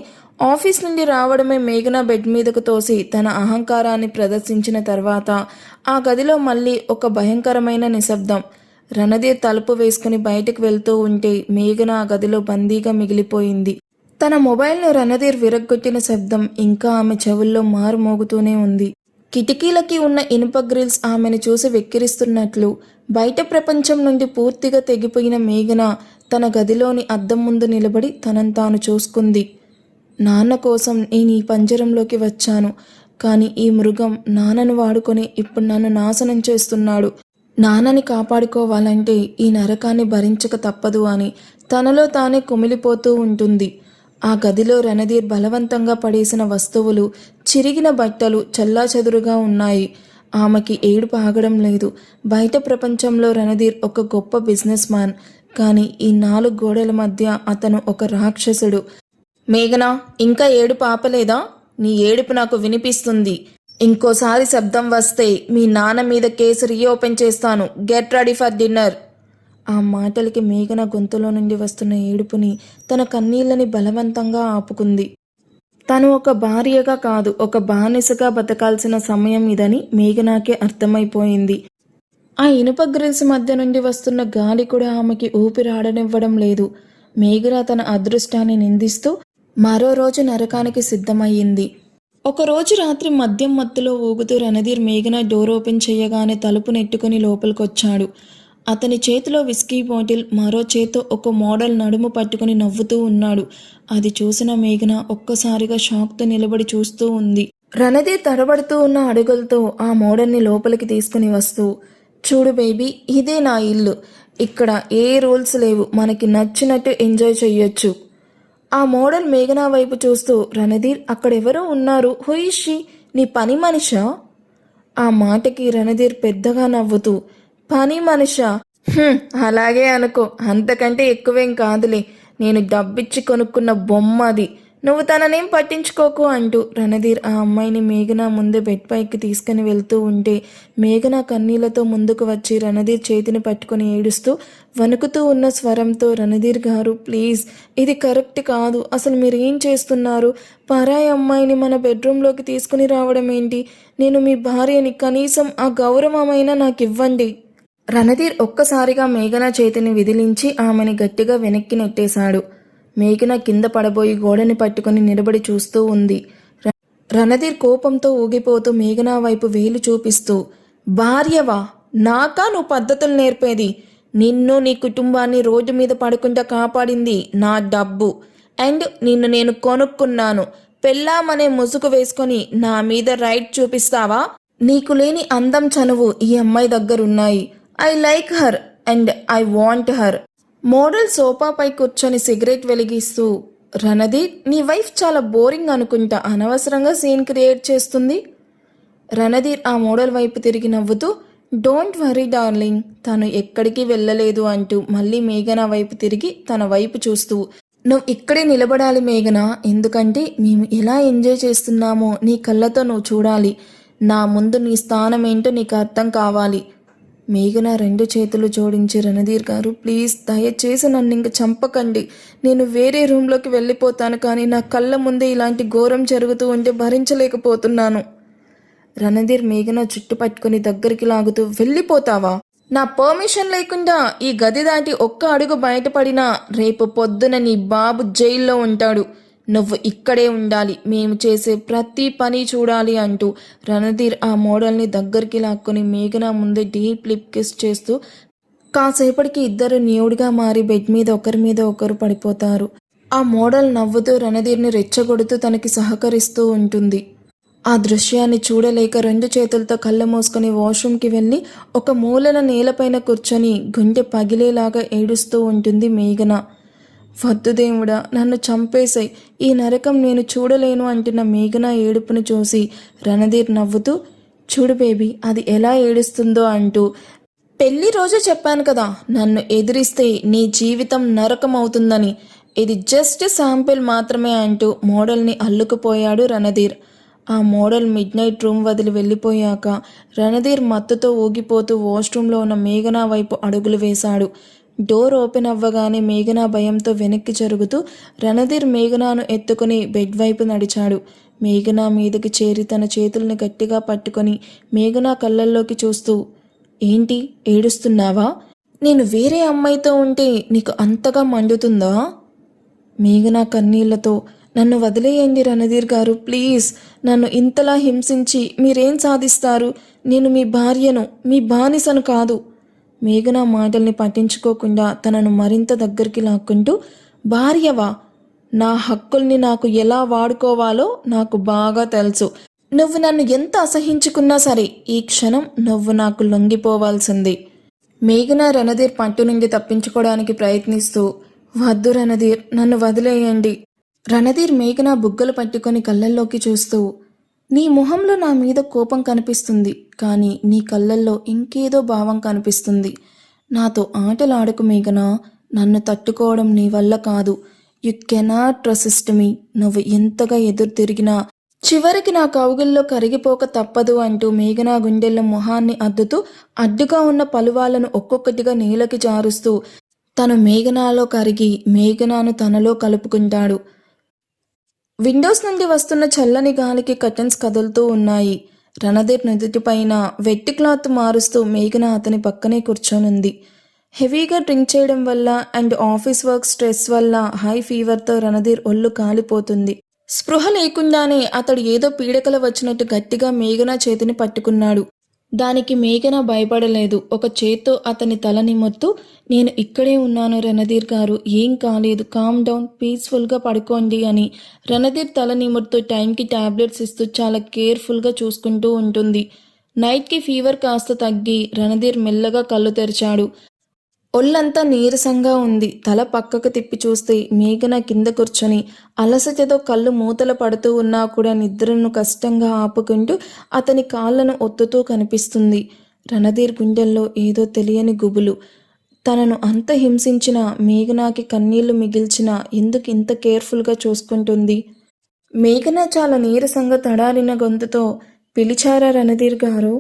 ఆఫీస్ నుండి రావడమే మేఘన బెడ్ మీదకు తోసి తన అహంకారాన్ని ప్రదర్శించిన తర్వాత ఆ గదిలో మళ్ళీ ఒక భయంకరమైన నిశ్శబ్దం. రణధీర్ తలుపు వేసుకుని బయటకు వెళ్తూ ఉంటే మేఘన ఆ గదిలో బందీగా మిగిలిపోయింది. తన మొబైల్ను రణధీర్ విరగ్గొట్టిన శబ్దం ఇంకా ఆమె చెవుల్లో మారుమోగుతూనే ఉంది. కిటికీలకి ఉన్న ఇనుప గ్రిల్స్ ఆమెను చూసి వెక్కిరిస్తున్నట్లు బయట ప్రపంచం నుండి పూర్తిగా తెగిపోయిన మేఘన తన గదిలోని అద్దం ముందు నిలబడి తనను తాను చూసుకుంది. నాన్న కోసం నేను ఈ పంజరంలోకి వచ్చాను, కానీ ఈ మృగం నాన్నను వాడుకొని ఇప్పుడు నన్ను నాశనం చేస్తున్నాడు. నాన్నని కాపాడుకోవాలంటే ఈ నరకాన్ని భరించక తప్పదు అని తనలో తానే కుమిలిపోతూ ఉంటుంది. ఆ గదిలో రణధీర్ బలవంతంగా పడేసిన వస్తువులు, చిరిగిన బట్టలు చెల్లాచెదురుగా ఉన్నాయి. ఆమెకి ఏడుపు ఆగడం లేదు. బయట ప్రపంచంలో రణధీర్ ఒక గొప్ప బిజినెస్ మ్యాన్, కానీ ఈ 4 గోడల మధ్య అతను ఒక రాక్షసుడు. మేఘనా, ఇంకా ఏడుపు ఆపలేదా? నీ ఏడుపు నాకు వినిపిస్తుంది. ఇంకోసారి శబ్దం వస్తే మీ నాన్న మీద కేసు రీఓపెన్ చేస్తాను. Get ready for dinner. ఆ మాటలకి మేఘన గొంతులో నుండి వస్తున్న ఏడుపుని, తన కన్నీళ్ళని బలవంతంగా ఆపుకుంది. తను ఒక భార్యగా కాదు, ఒక బానిసగా బతకాల్సిన సమయం ఇదని మేఘనాకే అర్థమైపోయింది. ఆ ఇనుప గ్రిల్స్ మధ్య నుండి వస్తున్న గాలి కూడా ఆమెకి ఊపిరాడనివ్వడం లేదు. మేఘన తన అదృష్టాన్ని నిందిస్తూ మరో రోజు నరకానికి సిద్ధమయ్యింది. ఒకరోజు రాత్రి మద్యం మత్తులో ఊగుతూ రణధీర్ మేఘన డోర్ ఓపెన్ చేయగానే తలుపు నెట్టుకుని లోపలికొచ్చాడు. అతని చేతిలో విస్కీ బాటిల్, మరో చేత్తో ఒక మోడల్ నడుము పట్టుకుని నవ్వుతూ ఉన్నాడు. అది చూసిన మేఘన ఒక్కసారిగా షాక్తో నిలబడి చూస్తూ ఉంది. రణధీర్ తడబడుతూ ఉన్న అడుగులతో ఆ మోడల్ని లోపలికి తీసుకుని వస్తూ, చూడు బేబీ, ఇదే నా ఇల్లు. ఇక్కడ ఏ రూల్స్ లేవు, మనకి నచ్చినట్టు ఎంజాయ్ చెయ్యొచ్చు. ఆ మోడల్ మేఘనా వైపు చూస్తూ, రణధీర్, అక్కడెవరో ఉన్నారు, హుయిషి, నీ పని మనిషా? ఆ మాటకి రణధీర్ పెద్దగా నవ్వుతూ, పని మనిషా? "హ్మ్, అలాగే అనుకో, అంతకంటే ఎక్కువేం కాదులే. నేను డబ్బిచ్చి కొనుక్కున్న బొమ్మ అది. నువ్వు తననేం పట్టించుకోకు" అంటూ రణధీర్ ఆ అమ్మాయిని మేఘన ముందు బెడ్ పైకి తీసుకుని వెళ్తూ ఉంటే మేఘన కన్నీళ్లతో ముందుకు వచ్చి రణధీర్ చేతిని పట్టుకొని ఏడుస్తూ వణుకుతూ ఉన్న స్వరంతో, రణధీర్ గారు, ప్లీజ్, ఇది కరెక్ట్ కాదు. అసలు మీరు ఏం చేస్తున్నారు? పరాయి అమ్మాయిని మన బెడ్రూమ్లోకి తీసుకుని రావడం ఏంటి? నేను మీ భార్యని, కనీసం ఆ గౌరవమైనా నాకు ఇవ్వండి. రణధీర్ ఒక్కసారిగా మేఘన చేతిని విదిలించి ఆమెని గట్టిగా వెనక్కి నెట్టేశాడు. మేఘన కింద పడబోయి గోడని పట్టుకుని నిలబడి చూస్తూ ఉంది. రణధీర్ కోపంతో ఊగిపోతూ మేఘన వైపు వేలు చూపిస్తూ, భార్యవా? నాకా నువ్వు పద్ధతులు నేర్పేది? నిన్ను, నీ కుటుంబాన్ని రోడ్డు మీద పడకుండా కాపాడింది నా డబ్బు. అండ్ నిన్ను నేను కొనుక్కున్నాను. పెళ్ళామనే ముసుగు వేసుకొని నా మీద రైట్ చూపిస్తావా? నీకు లేని అందం, చనువు ఈ అమ్మాయి దగ్గరున్నాయి. I like her and I want her. Model సోఫాపై కూర్చొని సిగరెట్ వెలిగిస్తూ, రణధీర్, నీ వైఫ్ చాలా బోరింగ్ అనుకుంటా, అనవసరంగా సీన్ క్రియేట్ చేస్తుంది. రణధీర్ ఆ మోడల్ వైపు తిరిగి నవ్వుతూ, డోంట్ వరీ డార్లింగ్, తను ఎక్కడికి వెళ్ళలేదు అంటూ మళ్ళీ మేఘన వైపు తిరిగి తన వైపు చూస్తూ, నువ్వు ఇక్కడే నిలబడాలి మేఘన, ఎందుకంటే మేము ఎలా ఎంజాయ్ చేస్తున్నామో నీ కళ్ళతో నువ్వు చూడాలి. నా ముందు నీ స్థానం ఏంటో నీకు అర్థం కావాలి. మేఘన రెండు చేతులు జోడించి, రణధీర్ గారు, ప్లీజ్, దయచేసి నన్ను ఇంక చంపకండి. నేను వేరే రూమ్లోకి వెళ్ళిపోతాను, కానీ నా కళ్ళ ముందే ఇలాంటి ఘోరం జరుగుతూ ఉంటే భరించలేకపోతున్నాను. రణధీర్ మేఘన చుట్టు పట్టుకుని దగ్గరికి లాగుతూ, వెళ్ళిపోతావా? నా పర్మిషన్ లేకుండా ఈ గది దాటి ఒక్క అడుగు బయటపడినా రేపు పొద్దున నీ బాబు జైల్లో ఉంటాడు. నువ్వు ఇక్కడే ఉండాలి, మేము చేసే ప్రతి పని చూడాలి అంటూ రణధీర్ ఆ మోడల్ని దగ్గరికి లాక్కొని మేఘన ముందే డీప్ లిప్ కిస్ చేస్తూ కాసేపటికి ఇద్దరు న్యూడ్గా మారి బెడ్ మీద ఒకరి మీద ఒకరు పడిపోతారు. ఆ మోడల్ నవ్వుతూ రణధీర్ని రెచ్చగొడుతూ తనకి సహకరిస్తూ ఉంటుంది. ఆ దృశ్యాన్ని చూడలేక రెండు చేతులతో కళ్ళు మూసుకొని వాష్రూమ్కి వెళ్ళి ఒక మూలన నేలపైన కూర్చొని గుండె పగిలేలాగా ఏడుస్తూ ఉంటుంది మేఘన. వద్దు దేవుడా, నన్ను చంపేశాయి, ఈ నరకం నేను చూడలేను అంటున్న మేఘన ఏడుపును చూసి రణధీర్ నవ్వుతూ, చూడు బేబీ, అది ఎలా ఏడుస్తుందో అంటూ, పెళ్లి రోజు చెప్పాను కదా, నన్ను ఎదిరిస్తే నీ జీవితం నరకం అవుతుందని. ఇది జస్ట్ శాంపిల్ మాత్రమే అంటూ మోడల్ని అల్లుకుపోయాడు రణధీర్. ఆ మోడల్ మిడ్ నైట్ రూమ్ వదిలి వెళ్ళిపోయాక రణధీర్ మత్తుతో ఊగిపోతూ వాష్రూమ్లో ఉన్న మేఘన వైపు అడుగులు వేశాడు. డోర్ ఓపెన్ అవ్వగానే మేఘన భయంతో వెనక్కి జరుగుతూ రణధీర్ మేఘనాను ఎత్తుకుని బెడ్ వైపు నడిచాడు. మేఘన మీదకి చేరి తన చేతుల్ని గట్టిగా పట్టుకొని మేఘన కళ్ళల్లోకి చూస్తూ, ఏంటి, ఏడుస్తున్నావా? నేను వేరే అమ్మాయితో ఉంటే నీకు అంతగా మండుతుందా? మేఘన కన్నీళ్లతో, నన్ను వదిలేయండి రణధీర్ గారు, ప్లీజ్. నన్ను ఇంతలా హింసించి మీరేం సాధిస్తారు? నేను మీ భార్యను, మీ బానిసను కాదు. మేఘన మాటల్ని పట్టించుకోకుండా తనను మరింత దగ్గరికి లాక్కుంటూ, భార్యవా? నా హక్కుల్ని నాకు ఎలా వాడుకోవాలో నాకు బాగా తెలుసు. నువ్వు నన్ను ఎంత అసహించుకున్నా సరే ఈ క్షణం నువ్వు నాకు లొంగిపోవాల్సింది. మేఘన రణధీర్ పట్టు నుండి తప్పించుకోవడానికి ప్రయత్నిస్తూ, వద్దు రణధీర్, నన్ను వదిలేయండి. రణధీర్ మేఘన బుగ్గలు పట్టుకొని కళ్ళల్లోకి చూస్తూ, నీ మొహంలో నా మీద కోపం కనిపిస్తుంది, కానీ నీ కళ్ళల్లో ఇంకేదో భావం కనిపిస్తుంది. నాతో ఆటలాడకు మేఘన, నన్ను తట్టుకోవడం నీ వల్ల కాదు. యు కెనాట్ రెసిస్ట్ మీ. నువ్వు ఎంతగా ఎదురు తిరిగినా చివరికి నా కౌగిల్లో కరిగిపోక తప్పదు అంటూ మేఘన గుండెల్లో మొహాన్ని అద్దుతూ అడ్డుగా ఉన్న పలువాళ్లను ఒక్కొక్కటిగా నేలకి జారుస్తూ తను మేఘనాలో కరిగి మేఘనాను తనలో కలుపుకుంటాడు. విండోస్ నుండి వస్తున్న చల్లని గాలికి కర్టన్స్ కదులుతూ ఉన్నాయి. రణధీర్ నుదుటిపైన వెట్టి క్లాత్ మారుస్తూ మేఘన అతని పక్కనే కూర్చొనుంది. హెవీగా డ్రింక్ చేయడం వల్ల అండ్ ఆఫీస్ వర్క్ స్ట్రెస్ వల్ల హై ఫీవర్తో రణధీర్ ఒళ్ళు కాలిపోతుంది. స్పృహ లేకుండానే అతడు ఏదో పీడకల వచ్చినట్టు గట్టిగా మేఘన చేతిని పట్టుకున్నాడు. దానికి మేఘన భయపడలేదు. ఒక చేత్తో అతని తల నిమురుతూ, నేను ఇక్కడే ఉన్నాను రణధీర్ గారు, ఏం కాలేదు, కామ్ డౌన్, పీస్ఫుల్గా పడుకోండి అని. రణధీర్ తల నిమురుతూ టైంకి టాబ్లెట్స్ ఇస్తూ చాలా కేర్ఫుల్గా చూసుకుంటూ ఉంటుంది. నైట్కి ఫీవర్ కాస్త తగ్గి రణధీర్ మెల్లగా కళ్ళు తెరిచాడు. ఒళ్ళంతా నీరసంగా ఉంది. తల పక్కకు తిప్పి చూస్తే మేఘన కింద కూర్చొని అలసటతో కళ్ళు మూతలు పడుతూ ఉన్నా కూడా నిద్రను కష్టంగా ఆపుకుంటూ అతని కాళ్ళను ఒత్తుతూ కనిపిస్తుంది. రణధీర్ గుండెల్లో ఏదో తెలియని గుబులు. తనను అంత హింసించిన మేఘనాకి కన్నీళ్లు మిగిల్చిన ఎందుకు ఇంత కేర్ఫుల్గా చూసుకుంటుంది? మేఘన చాలా నీరసంగా తడారిన గొంతుతో, పిలిచారా రణధీర్ గారు?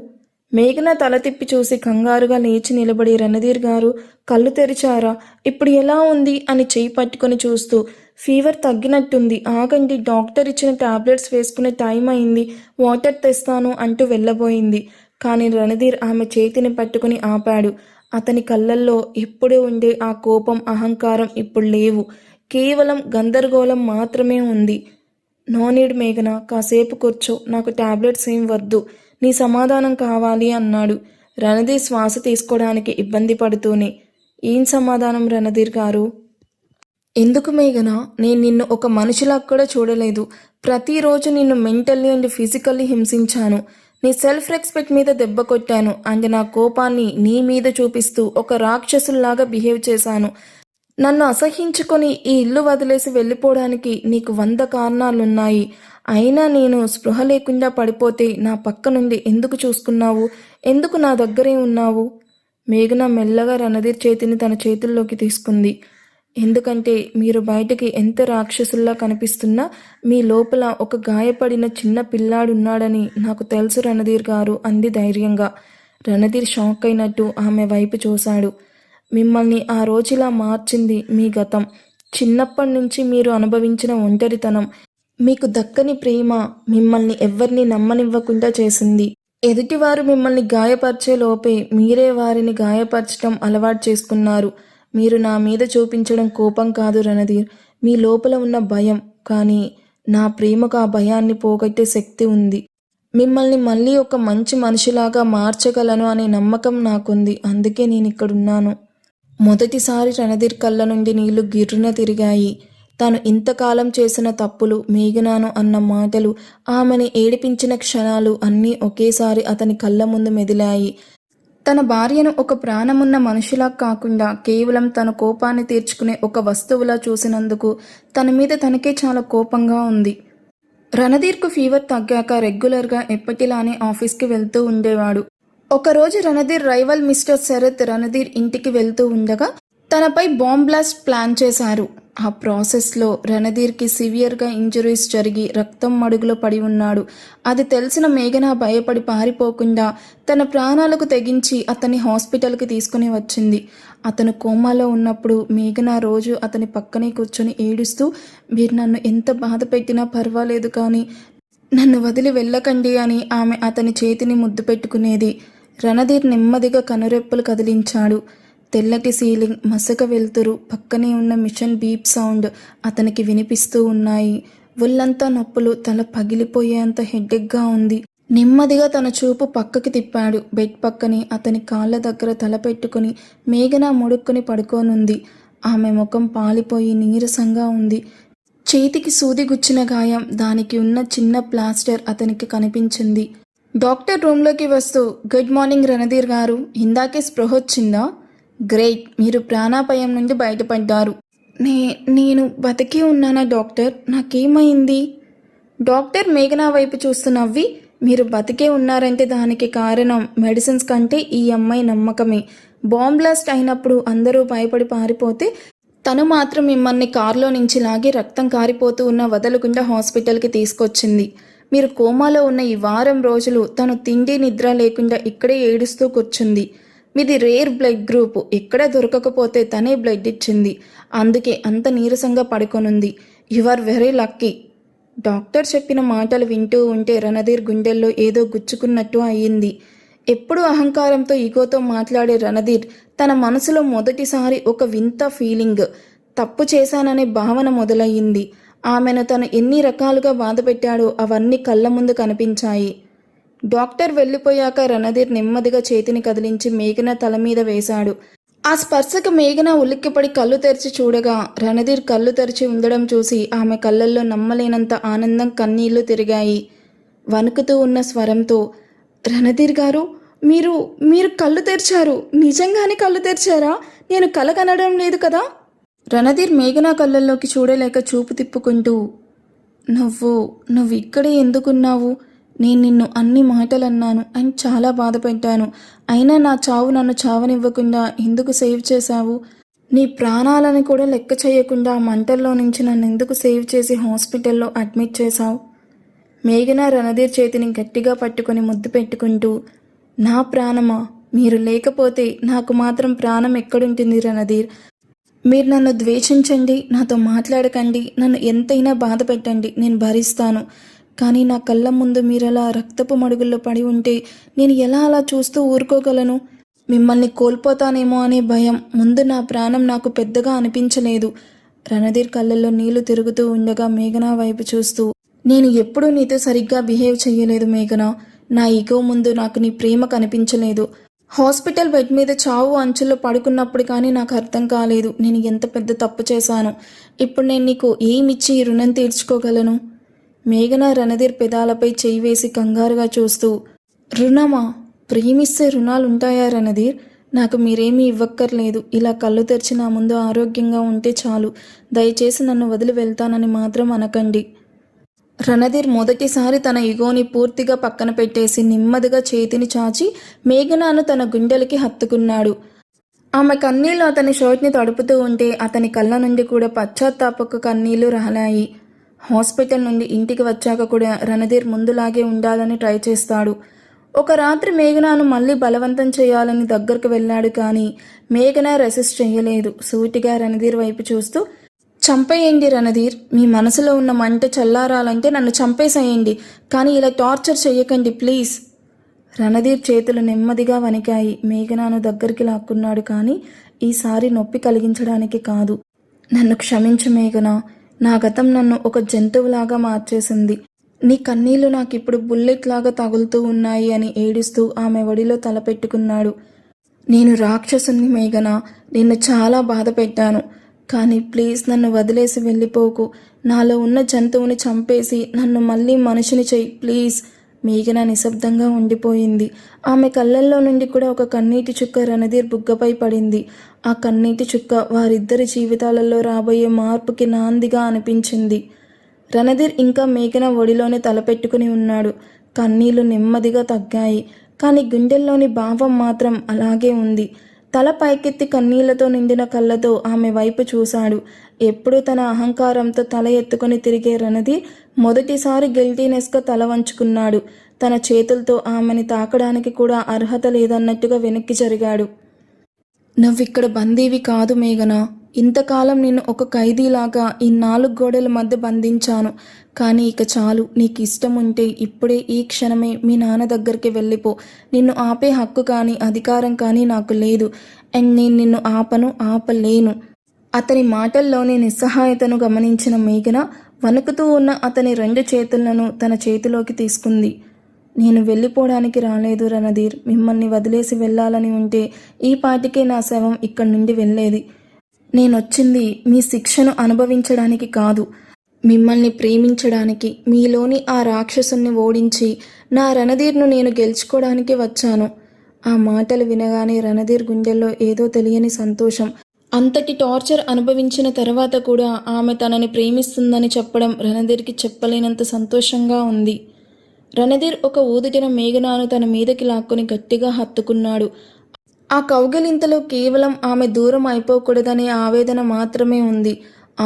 మేఘన తల తిప్పి చూసి కంగారుగా లేచి నిలబడి, రణధీర్ గారు కళ్ళు తెరిచారా? ఇప్పుడు ఎలా ఉంది అని చెయ్యి పట్టుకొని చూస్తూ, ఫీవర్ తగ్గినట్టుంది, ఆగండి, డాక్టర్ ఇచ్చిన టాబ్లెట్స్ వేసుకునే టైం అయింది, వాటర్ తెస్తాను అంటూ వెళ్ళబోయింది. కానీ రణధీర్ ఆమె చేతిని పట్టుకుని ఆపాడు. అతని కళ్ళల్లో ఎప్పుడూ ఉండే ఆ కోపం, అహంకారం ఇప్పుడు లేవు. కేవలం గందరగోళం మాత్రమే ఉంది. నో నీడ్ మేఘన, కాసేపు కూర్చో, నాకు టాబ్లెట్స్ ఏం వద్దు, నీ సమాధానం కావాలి అన్నాడు. రణధీర్ శ్వాస తీసుకోవడానికి ఇబ్బంది పడుతూనే. ఏం సమాధానం రణధీర్ గారు? ఎందుకు మేఘన? నేను నిన్ను ఒక మనిషిలా కూడా చూడలేదు. ప్రతిరోజు నిన్ను మెంటల్లీ అండ్ ఫిజికల్లీ హింసించాను. నీ సెల్ఫ్ రెస్పెక్ట్ మీద దెబ్బ కొట్టాను అండ్ నా కోపాన్ని నీ మీద చూపిస్తూ ఒక రాక్షసుల్లాగా బిహేవ్ చేశాను. నన్ను అసహ్యించుకొని ఈ ఇల్లు వదిలేసి వెళ్ళిపోవడానికి నీకు 100 కారణాలున్నాయి. అయినా నేను స్పృహ లేకుండా పడిపోతే నా పక్క నుండి ఎందుకు చూసుకున్నావు? ఎందుకు నా దగ్గరే ఉన్నావు? మేఘన మెల్లగా రణధీర్ చేతిని తన చేతుల్లోకి తీసుకుంది. ఎందుకంటే మీరు బయటకి ఎంత రాక్షసుల్లా కనిపిస్తున్నా మీ లోపల ఒక గాయపడిన చిన్న పిల్లాడున్నాడని నాకు తెలుసు రణధీర్ గారు అంది ధైర్యంగా. రణధీర్ షాక్ అయినట్టు ఆమె వైపు చూశాడు. మిమ్మల్ని ఆ రోజులా మార్చింది మీ గతం, చిన్నప్పటి నుంచి మీరు అనుభవించిన ఒంటరితనం, మీకు దక్కని ప్రేమ మిమ్మల్ని ఎవ్వరిని నమ్మనివ్వకుండా చేసింది. ఎదుటివారు మిమ్మల్ని గాయపరిచే లోపే మీరే వారిని గాయపరచడం అలవాటు చేసుకున్నారు. మీరు నా మీద చూపించడం కోపం కాదు రణధీర్, మీ లోపల ఉన్న భయం. కానీ నా ప్రేమకు ఆ భయాన్ని పోగొట్టే శక్తి ఉంది. మిమ్మల్ని మళ్ళీ ఒక మంచి మనిషిలాగా మార్చగలను అనే నమ్మకం నాకుంది. అందుకే నేను ఇక్కడున్నాను. మొదటిసారి రణధీర్ కళ్ళ నుండి నీళ్లు గిర్రున తిరిగాయి. తాను ఇంతకాలం చేసిన తప్పులు, మేఘనాను అన్న మాటలు, ఆమెని ఏడిపించిన క్షణాలు అన్నీ ఒకేసారి అతని కళ్ళ ముందు మెదిలాయి. తన భార్యను ఒక ప్రాణమున్న మనిషిలా కాకుండా కేవలం తన కోపాన్ని తీర్చుకునే ఒక వస్తువులా చూసినందుకు తన మీద తనకే చాలా కోపంగా ఉంది. రణధీర్కు ఫీవర్ తగ్గాక రెగ్యులర్గా ఎప్పటిలానే ఆఫీస్కి వెళ్తూ ఉండేవాడు. ఒకరోజు రణధీర్ రైవల్ మిస్టర్ శరత్ రణధీర్ ఇంటికి వెళ్తూ ఉండగా తనపై బాంబ్ బ్లాస్ట్ ప్లాన్ చేశారు. ఆ ప్రాసెస్లో రణధీర్కి సివియర్గా ఇంజరీస్ జరిగి రక్తం మడుగులో పడి ఉన్నాడు. అది తెలిసిన మేఘన భయపడి పారిపోకుండా తన ప్రాణాలకు తెగించి అతన్ని హాస్పిటల్కి తీసుకుని వచ్చింది. అతను కోమాలో ఉన్నప్పుడు మేఘన రోజు అతని పక్కనే కూర్చొని ఏడుస్తూ, మీరు నన్ను ఎంత బాధ పెట్టినా పర్వాలేదు కానీ నన్ను వదిలి వెళ్ళకండి అని ఆమె అతని చేతిని ముద్దు పెట్టుకునేది. రణధీర్ నెమ్మదిగా కనురెప్పలు కదిలించాడు. తెల్లటి సీలింగ్, మసక వెలుతురు, పక్కనే ఉన్న మిషన్ బీప్ సౌండ్ అతనికి వినిపిస్తూ ఉన్నాయి. ఒళ్ళంతా నొప్పులు, తల పగిలిపోయేంత హెడ్డెక్గా ఉంది. నెమ్మదిగా తన చూపు పక్కకి తిప్పాడు. బెడ్ పక్కనే అతని కాళ్ళ దగ్గర తల పెట్టుకుని మేఘన ముడుక్కుని పడుకోనుంది. ఆమె ముఖం పాలిపోయి నీరసంగా ఉంది. చేతికి సూది గుచ్చిన గాయం, దానికి ఉన్న చిన్న ప్లాస్టర్ అతనికి కనిపించింది. డాక్టర్ రూమ్లోకి వస్తూ, గుడ్ మార్నింగ్ రణధీర్ గారు, ఇందాకే స్పృహ వచ్చిందా? గ్రేట్, మీరు ప్రాణాపాయం నుండి బయటపడ్డారు. నేను బతికి ఉన్నానా డాక్టర్? నాకేమైంది? డాక్టర్ మేఘన వైపు చూస్తూ నవ్వి, మీరు బతికే ఉన్నారంటే దానికి కారణం మెడిసిన్స్ కంటే ఈ అమ్మాయి నమ్మకమే. బాంబ్ బ్లాస్ట్ అయినప్పుడు అందరూ భయపడి పారిపోతే తను మాత్రం మిమ్మల్ని కారులో నుంచి లాగి రక్తం కారిపోతూ ఉన్న వదలకుండా హాస్పిటల్కి తీసుకొచ్చింది. మీరు కోమాలో ఉన్న ఈ వారం రోజులు తను తిండి నిద్ర లేకుండా ఇక్కడే ఏడుస్తూ కూర్చుంది. మీది రేర్ బ్లడ్ గ్రూప్, ఎక్కడ దొరకకపోతే తనే బ్లడ్ ఇచ్చింది. అందుకే అంత నీరసంగా పడుకొనుంది. You are very lucky. Doctor చెప్పిన మాటలు వింటూ ఉంటే రణధీర్ గుండెల్లో ఏదో గుచ్చుకున్నట్టు అయ్యింది. ఎప్పుడు అహంకారంతో ఈగోతో మాట్లాడే రణధీర్ తన మనసులో మొదటిసారి ఒక వింత ఫీలింగ్, తప్పు చేశాననే భావన మొదలయ్యింది. ఆమెను తను ఎన్ని రకాలుగా బాధపెట్టాడో అవన్నీ కళ్ళ ముందు కనిపించాయి. డాక్టర్ వెళ్ళిపోయాక రణధీర్ నెమ్మదిగా చేతిని కదిలించి మేఘన తల మీద వేశాడు. ఆ స్పర్శకు మేఘన ఉలిక్కిపడి కళ్ళు తెరిచి చూడగా రణధీర్ కళ్ళు తెరిచి ఉండడం చూసి ఆమె కళ్ళల్లో నమ్మలేనంత ఆనందం, కన్నీళ్లు తిరిగాయి. వణుకుతూ ఉన్న స్వరంతో, రణధీర్ గారు, మీరు మీరు కళ్ళు తెరిచారు, నిజంగానే కళ్ళు తెరిచారా? నేను కల కనడం లేదు కదా? రణధీర్ మేఘన కళ్ళల్లోకి చూడలేక చూపు తిప్పుకుంటూ, నువ్వు నువ్వు ఇక్కడే ఎందుకున్నావు? నేను నిన్ను అన్ని మాటలన్నాను అండ్ చాలా బాధపెట్టాను. అయినా నా చావు నన్ను చావనివ్వకుండా ఎందుకు సేవ్ చేశావు? నీ ప్రాణాలను కూడా లెక్క చేయకుండా ఆ మంటల్లో నుంచి నన్ను ఎందుకు సేవ్ చేసి హాస్పిటల్లో అడ్మిట్ చేశావు? మేఘన రణధీర్ చేతిని గట్టిగా పట్టుకొని ముద్దు పెట్టుకుంటూ, నా ప్రాణమా? మీరు లేకపోతే నాకు మాత్రం ప్రాణం ఎక్కడుంటుంది రణధీర్? మీరు నన్ను ద్వేషించండి, నాతో మాట్లాడకండి, నన్ను ఎంతైనా బాధ పెట్టండి, నేను భరిస్తాను. కానీ నా కళ్ళ ముందు మీరలా రక్తపు మడుగుల్లో పడి ఉంటే నేను ఎలా అలా చూస్తూ ఊరుకోగలను? మిమ్మల్ని కోల్పోతానేమో అనే భయం ముందు నా ప్రాణం నాకు పెద్దగా అనిపించలేదు. రణధీర్ కళ్ళల్లో నీళ్లు తిరుగుతూ ఉండగా మేఘన వైపు చూస్తూ, నేను ఎప్పుడూ నీతో సరిగ్గా బిహేవ్ చేయలేదు మేఘన. నా ఈగో ముందు నాకు నీ ప్రేమ కనిపించలేదు. హాస్పిటల్ బెడ్ మీద చావు అంచుల్లో పడుకున్నప్పుడు కానీ నాకు అర్థం కాలేదు నేను ఎంత పెద్ద తప్పు చేశాను. ఇప్పుడు నేను నీకు ఏమిచ్చి ఈ రుణం తీర్చుకోగలను? మేఘన రణధీర్ పెదాలపై చేయి వేసి కంగారుగా చూస్తూ, రుణమా? ప్రేమిస్తే రుణాలుంటాయా రణధీర్? నాకు మీరేమీ ఇవ్వక్కర్లేదు. ఇలా కళ్ళు తెరిచి నా ముందు ఆరోగ్యంగా ఉంటే చాలు. దయచేసి నన్ను వదిలి వెళ్తానని మాత్రం అనకండి. రణధీర్ మొదటిసారి తన ఇగోని పూర్తిగా పక్కన పెట్టేసి నెమ్మదిగా చేతిని చాచి మేఘనాను తన గుండెలకి హత్తుకున్నాడు. ఆమె కన్నీళ్లు అతని షర్ట్ని తడుపుతూ ఉంటే అతని కళ్ళ నుండి కూడా పశ్చాత్తాపక కన్నీళ్లు రాలాయి. హాస్పిటల్ నుండి ఇంటికి వచ్చాక కూడా రణధీర్ ముందులాగే ఉండాలని ట్రై చేస్తాడు. ఒక రాత్రి మేఘనాను మళ్ళీ బలవంతం చేయాలని దగ్గరకు వెళ్ళాడు కానీ మేఘన రెసిస్ట్ చేయలేదు. సూటిగా రణధీర్ వైపు చూస్తూ, చంపేయండి రణధీర్, మీ మనసులో ఉన్న మంట చల్లారాలంటే నన్ను చంపేసేయండి, కానీ ఇలా టార్చర్ చెయ్యకండి ప్లీజ్. రణధీర్ చేతులు నెమ్మదిగా వణికాయి. మేఘనాను దగ్గరికి లాక్కున్నాడు కానీ ఈసారి నొప్పి కలిగించడానికి కాదు. నన్ను క్షమించు మేఘన, నా గతం నన్ను ఒక జంతువులాగా మార్చేసింది. నీ కన్నీళ్లు నాకిప్పుడు బుల్లెట్ లాగా తగులుతూ ఉన్నాయి అని ఏడుస్తూ ఆమె ఒడిలో తలపెట్టుకున్నాడు. నేను రాక్షసుని మేఘన, నిన్ను చాలా బాధ పెట్టాను. కానీ ప్లీజ్ నన్ను వదిలేసి వెళ్ళిపోకు. నాలో ఉన్న జంతువుని చంపేసి నన్ను మళ్ళీ మనిషిని చెయ్యి ప్లీజ్. మేఘన నిశ్శబ్దంగా ఉండిపోయింది. ఆమె కళ్ళల్లో నుండి కూడా ఒక కన్నీటి చుక్క రణధీర్ బుగ్గపై పడింది. ఆ కన్నీటి చుక్క వారిద్దరి జీవితాలలో రాబోయే మార్పుకి నాందిగా అనిపించింది. రణధీర్ ఇంకా మేఘన ఒడిలోనే తలపెట్టుకుని ఉన్నాడు. కన్నీళ్లు నెమ్మదిగా తగ్గాయి కానీ గుండెల్లోని భావం మాత్రం అలాగే ఉంది. తల పైకెత్తి కన్నీళ్లతో నిండిన కళ్ళతో ఆమె వైపు చూశాడు. ఎప్పుడూ తన అహంకారంతో తల ఎత్తుకొని తిరిగే రణధీర్ మొదటిసారి గిల్టీనెస్గా తల వంచుకున్నాడు. తన చేతులతో ఆమెని తాకడానికి కూడా అర్హత లేదన్నట్టుగా వెనక్కి జరిగాడు. నువ్విక్కడ బందీవి కాదు మేఘన. ఇంతకాలం నిన్ను ఒక ఖైదీలాగా ఈ 4 గోడల మధ్య బంధించాను. కానీ ఇక చాలు. నీకు ఇష్టం ఉంటే ఇప్పుడే ఈ క్షణమే మీ నాన్న దగ్గరికి వెళ్ళిపో. నిన్ను ఆపే హక్కు కానీ అధికారం కానీ నాకు లేదు. అండ్ నేను నిన్ను ఆపలేను. అతని మాటల్లోని నిస్సహాయతను గమనించిన మేఘన వణుకుతూ ఉన్న అతని 2 చేతులను తన చేతిలోకి తీసుకుంది. నేను వెళ్ళిపోవడానికి రాలేదు రణధీర్. మిమ్మల్ని వదిలేసి వెళ్ళాలని ఉంటే ఈ పాటికే నా శవం ఇక్కడి నుండి వెళ్ళేది. నేనొచ్చింది మీ శిక్షను అనుభవించడానికి కాదు, మిమ్మల్ని ప్రేమించడానికి. మీలోని ఆ రాక్షసుని ఓడించి నా రణధీర్ను నేను గెలుచుకోవడానికి వచ్చాను. ఆ మాటలు వినగానే రణధీర్ గుండెల్లో ఏదో తెలియని సంతోషం. అంతటి టార్చర్ అనుభవించిన తర్వాత కూడా ఆమె తనని ప్రేమిస్తుందని చెప్పడం రణధీర్కి చెప్పలేనంత సంతోషంగా ఉంది. రణధీర్ ఒక ఊదిటిన మేఘనాను తన మీదకి లాక్కొని గట్టిగా హత్తుకున్నాడు. ఆ కౌగిలింతలో కేవలం ఆమె దూరం అయిపోకూడదనే ఆవేదన మాత్రమే ఉంది.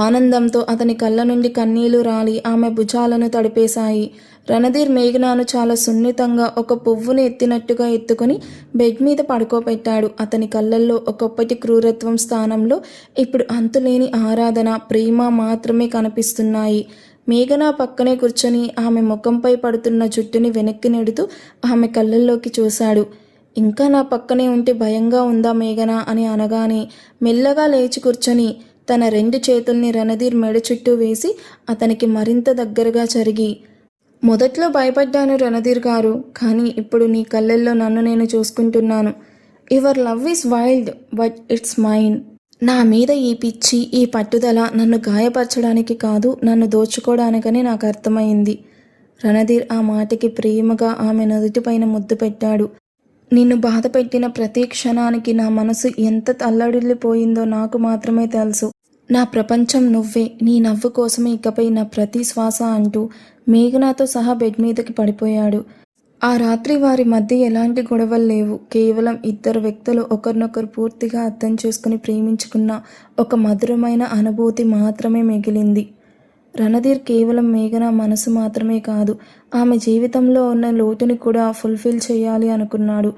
ఆనందంతో అతని కళ్ళ నుండి కన్నీళ్లు రాలి ఆమె భుజాలను తడిపేశాయి. రణధీర్ మేఘనాను చాలా సున్నితంగా ఒక పువ్వును ఎత్తినట్టుగా ఎత్తుకొని బెడ్ మీద పడుకోబెట్టాడు. అతని కళ్ళల్లో ఒకప్పటి క్రూరత్వం స్థానంలో ఇప్పుడు అంతులేని ఆరాధన, ప్రేమ మాత్రమే కనిపిస్తున్నాయి. మేఘన పక్కనే కూర్చొని ఆమె ముఖంపై పడుతున్న జుట్టుని వెనక్కి నెడుతూ ఆమె కళ్ళల్లోకి చూశాడు. ఇంకా నా పక్కనే ఉంటే భయంగా ఉందా మేఘన అని అనగానే మెల్లగా లేచి కూర్చొని తన 2 చేతుల్ని రణధీర్ మెడ చుట్టూ వేసి అతనికి మరింత దగ్గరగా జరిగి, మొదట్లో భయపడ్డాను రణధీర్ గారు, కానీ ఇప్పుడు నీ కళ్ళల్లో నన్ను నేను చూసుకుంటున్నాను. Your love is wild but it's mine. నా మీద ఈ పిచ్చి, ఈ పట్టుదల నన్ను గాయపరచడానికి కాదు, నన్ను దోచుకోవడానికని నాకు అర్థమైంది. రణధీర్ ఆ మాటకి ప్రేమగా ఆమె నుదుటిపైన ముద్దు పెట్టాడు. నిన్ను బాధ పెట్టిన ప్రతి క్షణానికి నా మనసు ఎంత తల్లడిల్లిపోయిందో నాకు మాత్రమే తెలుసు. నా ప్రపంచం నువ్వే, నీ నవ్వు కోసమే ఇకపై నా ప్రతి శ్వాస అంటూ మేఘనాతో సహా బెడ్ మీదకి పడిపోయాడు. ఆ రాత్రి వారి మధ్య ఎలాంటి గొడవలు లేవు. కేవలం ఇద్దరు వ్యక్తులు ఒకరినొకరు పూర్తిగా అర్థం చేసుకుని ప్రేమించుకున్న ఒక మధురమైన అనుభూతి మాత్రమే మిగిలింది. రణధీర్ కేవలం మేఘన మనసు మాత్రమే కాదు, ఆమె జీవితంలో ఉన్న లోటుని కూడా ఫుల్ఫిల్ చేయాలి అనుకున్నాడు.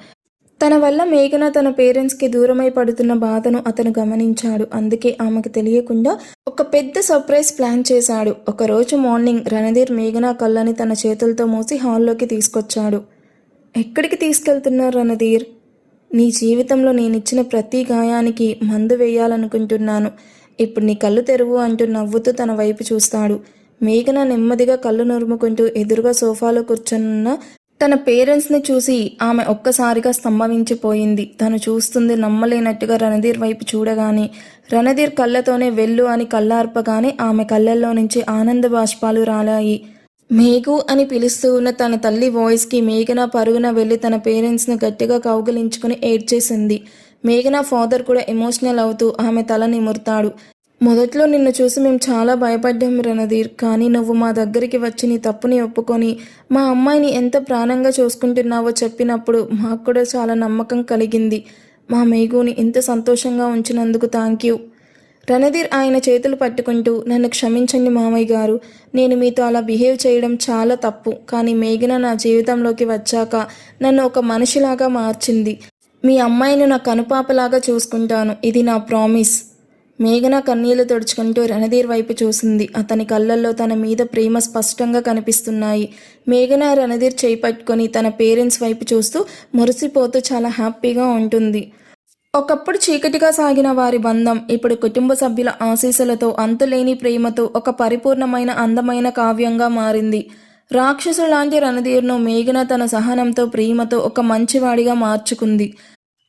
తన వల్ల మేఘన తన పేరెంట్స్కి దూరమై పడుతున్న బాధను అతను గమనించాడు. అందుకే ఆమెకు తెలియకుండా ఒక పెద్ద సర్ప్రైజ్ ప్లాన్ చేశాడు. ఒకరోజు మార్నింగ్ రణధీర్ మేఘన కళ్ళని తన చేతులతో మూసి హాల్లోకి తీసుకొచ్చాడు. ఎక్కడికి తీసుకెళ్తున్నారు రణధీర్? నీ జీవితంలో నేనిచ్చిన ప్రతి గాయానికి మందు వేయాలనుకుంటున్నాను. ఇప్పుడు నీ కళ్ళు తెరువు అంటూ నవ్వుతూ తన వైపు చూస్తాడు. మేఘన నెమ్మదిగా కళ్ళు నురుముకుంటూ ఎదురుగా సోఫాలో కూర్చున్న తన పేరెంట్స్ని చూసి ఆమె ఒక్కసారిగా స్తంభవించిపోయింది. తను చూస్తుంది నమ్మలేనట్టుగా రణధీర్ వైపు చూడగానే రణధీర్ కళ్ళతోనే వెళ్ళు అని కళ్ళార్పగానే ఆమె కళ్ళల్లో నుంచి ఆనంద బాష్పాలు రాలాయి. మేఘు అని పిలుస్తూ ఉన్న తన తల్లి వాయిస్కి మేఘన పరుగున వెళ్ళి తన పేరెంట్స్ను గట్టిగా కౌగిలించుకుని ఏడ్చేసింది. మేఘన ఫాదర్ కూడా ఎమోషనల్ అవుతూ ఆమె తల నిమురుతాడు. మొదట్లో నిన్ను చూసి మేము చాలా భయపడ్డాం రణధీర్, కానీ నువ్వు మా దగ్గరికి వచ్చి నీ తప్పుని ఒప్పుకొని మా అమ్మాయిని ఎంత ప్రాణంగా చూసుకుంటున్నావో చెప్పినప్పుడు మాకు కూడా చాలా నమ్మకం కలిగింది. మా మేఘుని ఇంత సంతోషంగా ఉంచినందుకు థ్యాంక్ యూ. రణధీర్ ఆయన చేతులు పట్టుకుంటూ, నన్ను క్షమించండి మామయ్య గారు, నేను మీతో అలా బిహేవ్ చేయడం చాలా తప్పు. కానీ మేఘన నా జీవితంలోకి వచ్చాక నన్ను ఒక మనిషిలాగా మార్చింది. మీ అమ్మాయిని నా కనుపాపలాగా చూసుకుంటాను, ఇది నా ప్రామిస్. మేఘన కన్నీళ్లు తుడుచుకుంటూ రణధీర్ వైపు చూసింది. అతని కళ్ళల్లో తన మీద ప్రేమ స్పష్టంగా కనిపిస్తున్నాయి. మేఘన రణధీర్ చేయి పట్టుకొని తన పేరెంట్స్ వైపు చూస్తూ మురిసిపోతూ చాలా హ్యాపీగా ఉంటుంది. ఒకప్పుడు చీకటిగా సాగిన వారి బంధం ఇప్పుడు కుటుంబ సభ్యుల ఆశీస్సులతో, అంతులేని ప్రేమతో ఒక పరిపూర్ణమైన అందమైన కావ్యంగా మారింది. రాక్షసు లాంటి రణధీర్ను మేఘన తన సహనంతో, ప్రేమతో ఒక మంచివాడిగా మార్చుకుంది.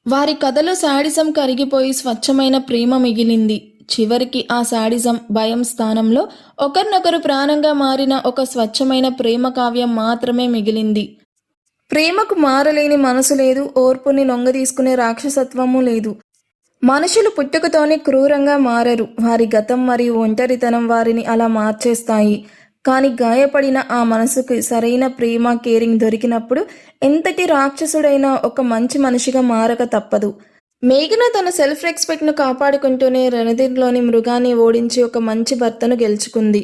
వారి కథలో శాడిజం కరిగిపోయి స్వచ్ఛమైన ప్రేమ మిగిలింది. చివరికి ఆ శాడిజం, భయం స్థానంలో ఒకరినొకరు ప్రాణంగా మారిన ఒక స్వచ్ఛమైన ప్రేమ కావ్యం మాత్రమే మిగిలింది. ప్రేమకు మారలేని మనసు లేదు, ఓర్పుని లొంగదీసుకునే రాక్షసత్వము లేదు. మనుషులు పుట్టుకతోనే క్రూరంగా మారరు. వారి గతం మరియు ఒంటరితనం వారిని అలా మార్చేస్తాయి. కానీ గాయపడిన ఆ మనసుకు సరైన ప్రేమ, కేరింగ్ దొరికినప్పుడు ఎంతటి రాక్షసుడైనా ఒక మంచి మనిషిగా మారక తప్పదు. మేఘన తన సెల్ఫ్ రెస్పెక్ట్ను కాపాడుకుంటూనే రణధీర్లోని మృగాన్ని ఓడించి ఒక మంచి భర్తను గెలుచుకుంది.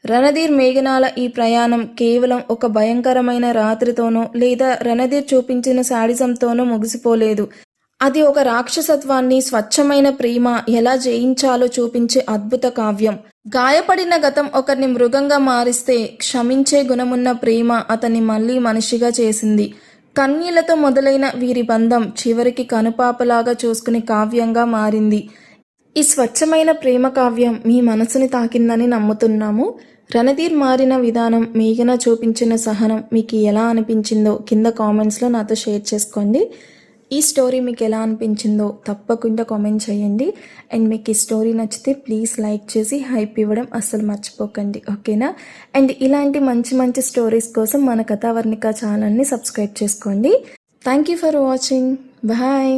రణధీర్ మేఘనాల ఈ ప్రయాణం కేవలం ఒక భయంకరమైన రాత్రితోనో లేదా రణధీర్ చూపించిన శాడిజంతోనో ముగిసిపోలేదు. అది ఒక రాక్షసత్వాన్ని, స్వచ్ఛమైన ప్రేమ ఎలా జయించాలో చూపించే అద్భుత కావ్యం. గాయపడిన గతం ఒకరిని మృగంగా మారిస్తే, క్షమించే గుణమున్న ప్రేమ అతన్ని మళ్ళీ మనిషిగా చేసింది. కన్నీళ్లతో మొదలైన వీరి బంధం చివరికి కనుపాపలాగా చూసుకునే కావ్యంగా మారింది. ఈ స్వచ్ఛమైన ప్రేమ కావ్యం మీ మనసుని తాకిందని నమ్ముతున్నాము. రణధీర్ మారిన విధానం, మేఘన చూపించిన సహనం మీకు ఎలా అనిపించిందో కింద కామెంట్స్లో నాతో షేర్ చేసుకోండి. ఈ స్టోరీ మీకు ఎలా అనిపించిందో తప్పకుండా కామెంట్ చేయండి. అండ్ మీకు ఈ స్టోరీ నచ్చితే ప్లీజ్ లైక్ చేసి హైప్ ఇవ్వడం అస్సలు మర్చిపోకండి, ఓకేనా? అండ్ ఇలాంటి మంచి మంచి స్టోరీస్ కోసం మన కథావర్ణిక ఛానల్ని సబ్స్క్రైబ్ చేసుకోండి. Thank you for watching. Bye.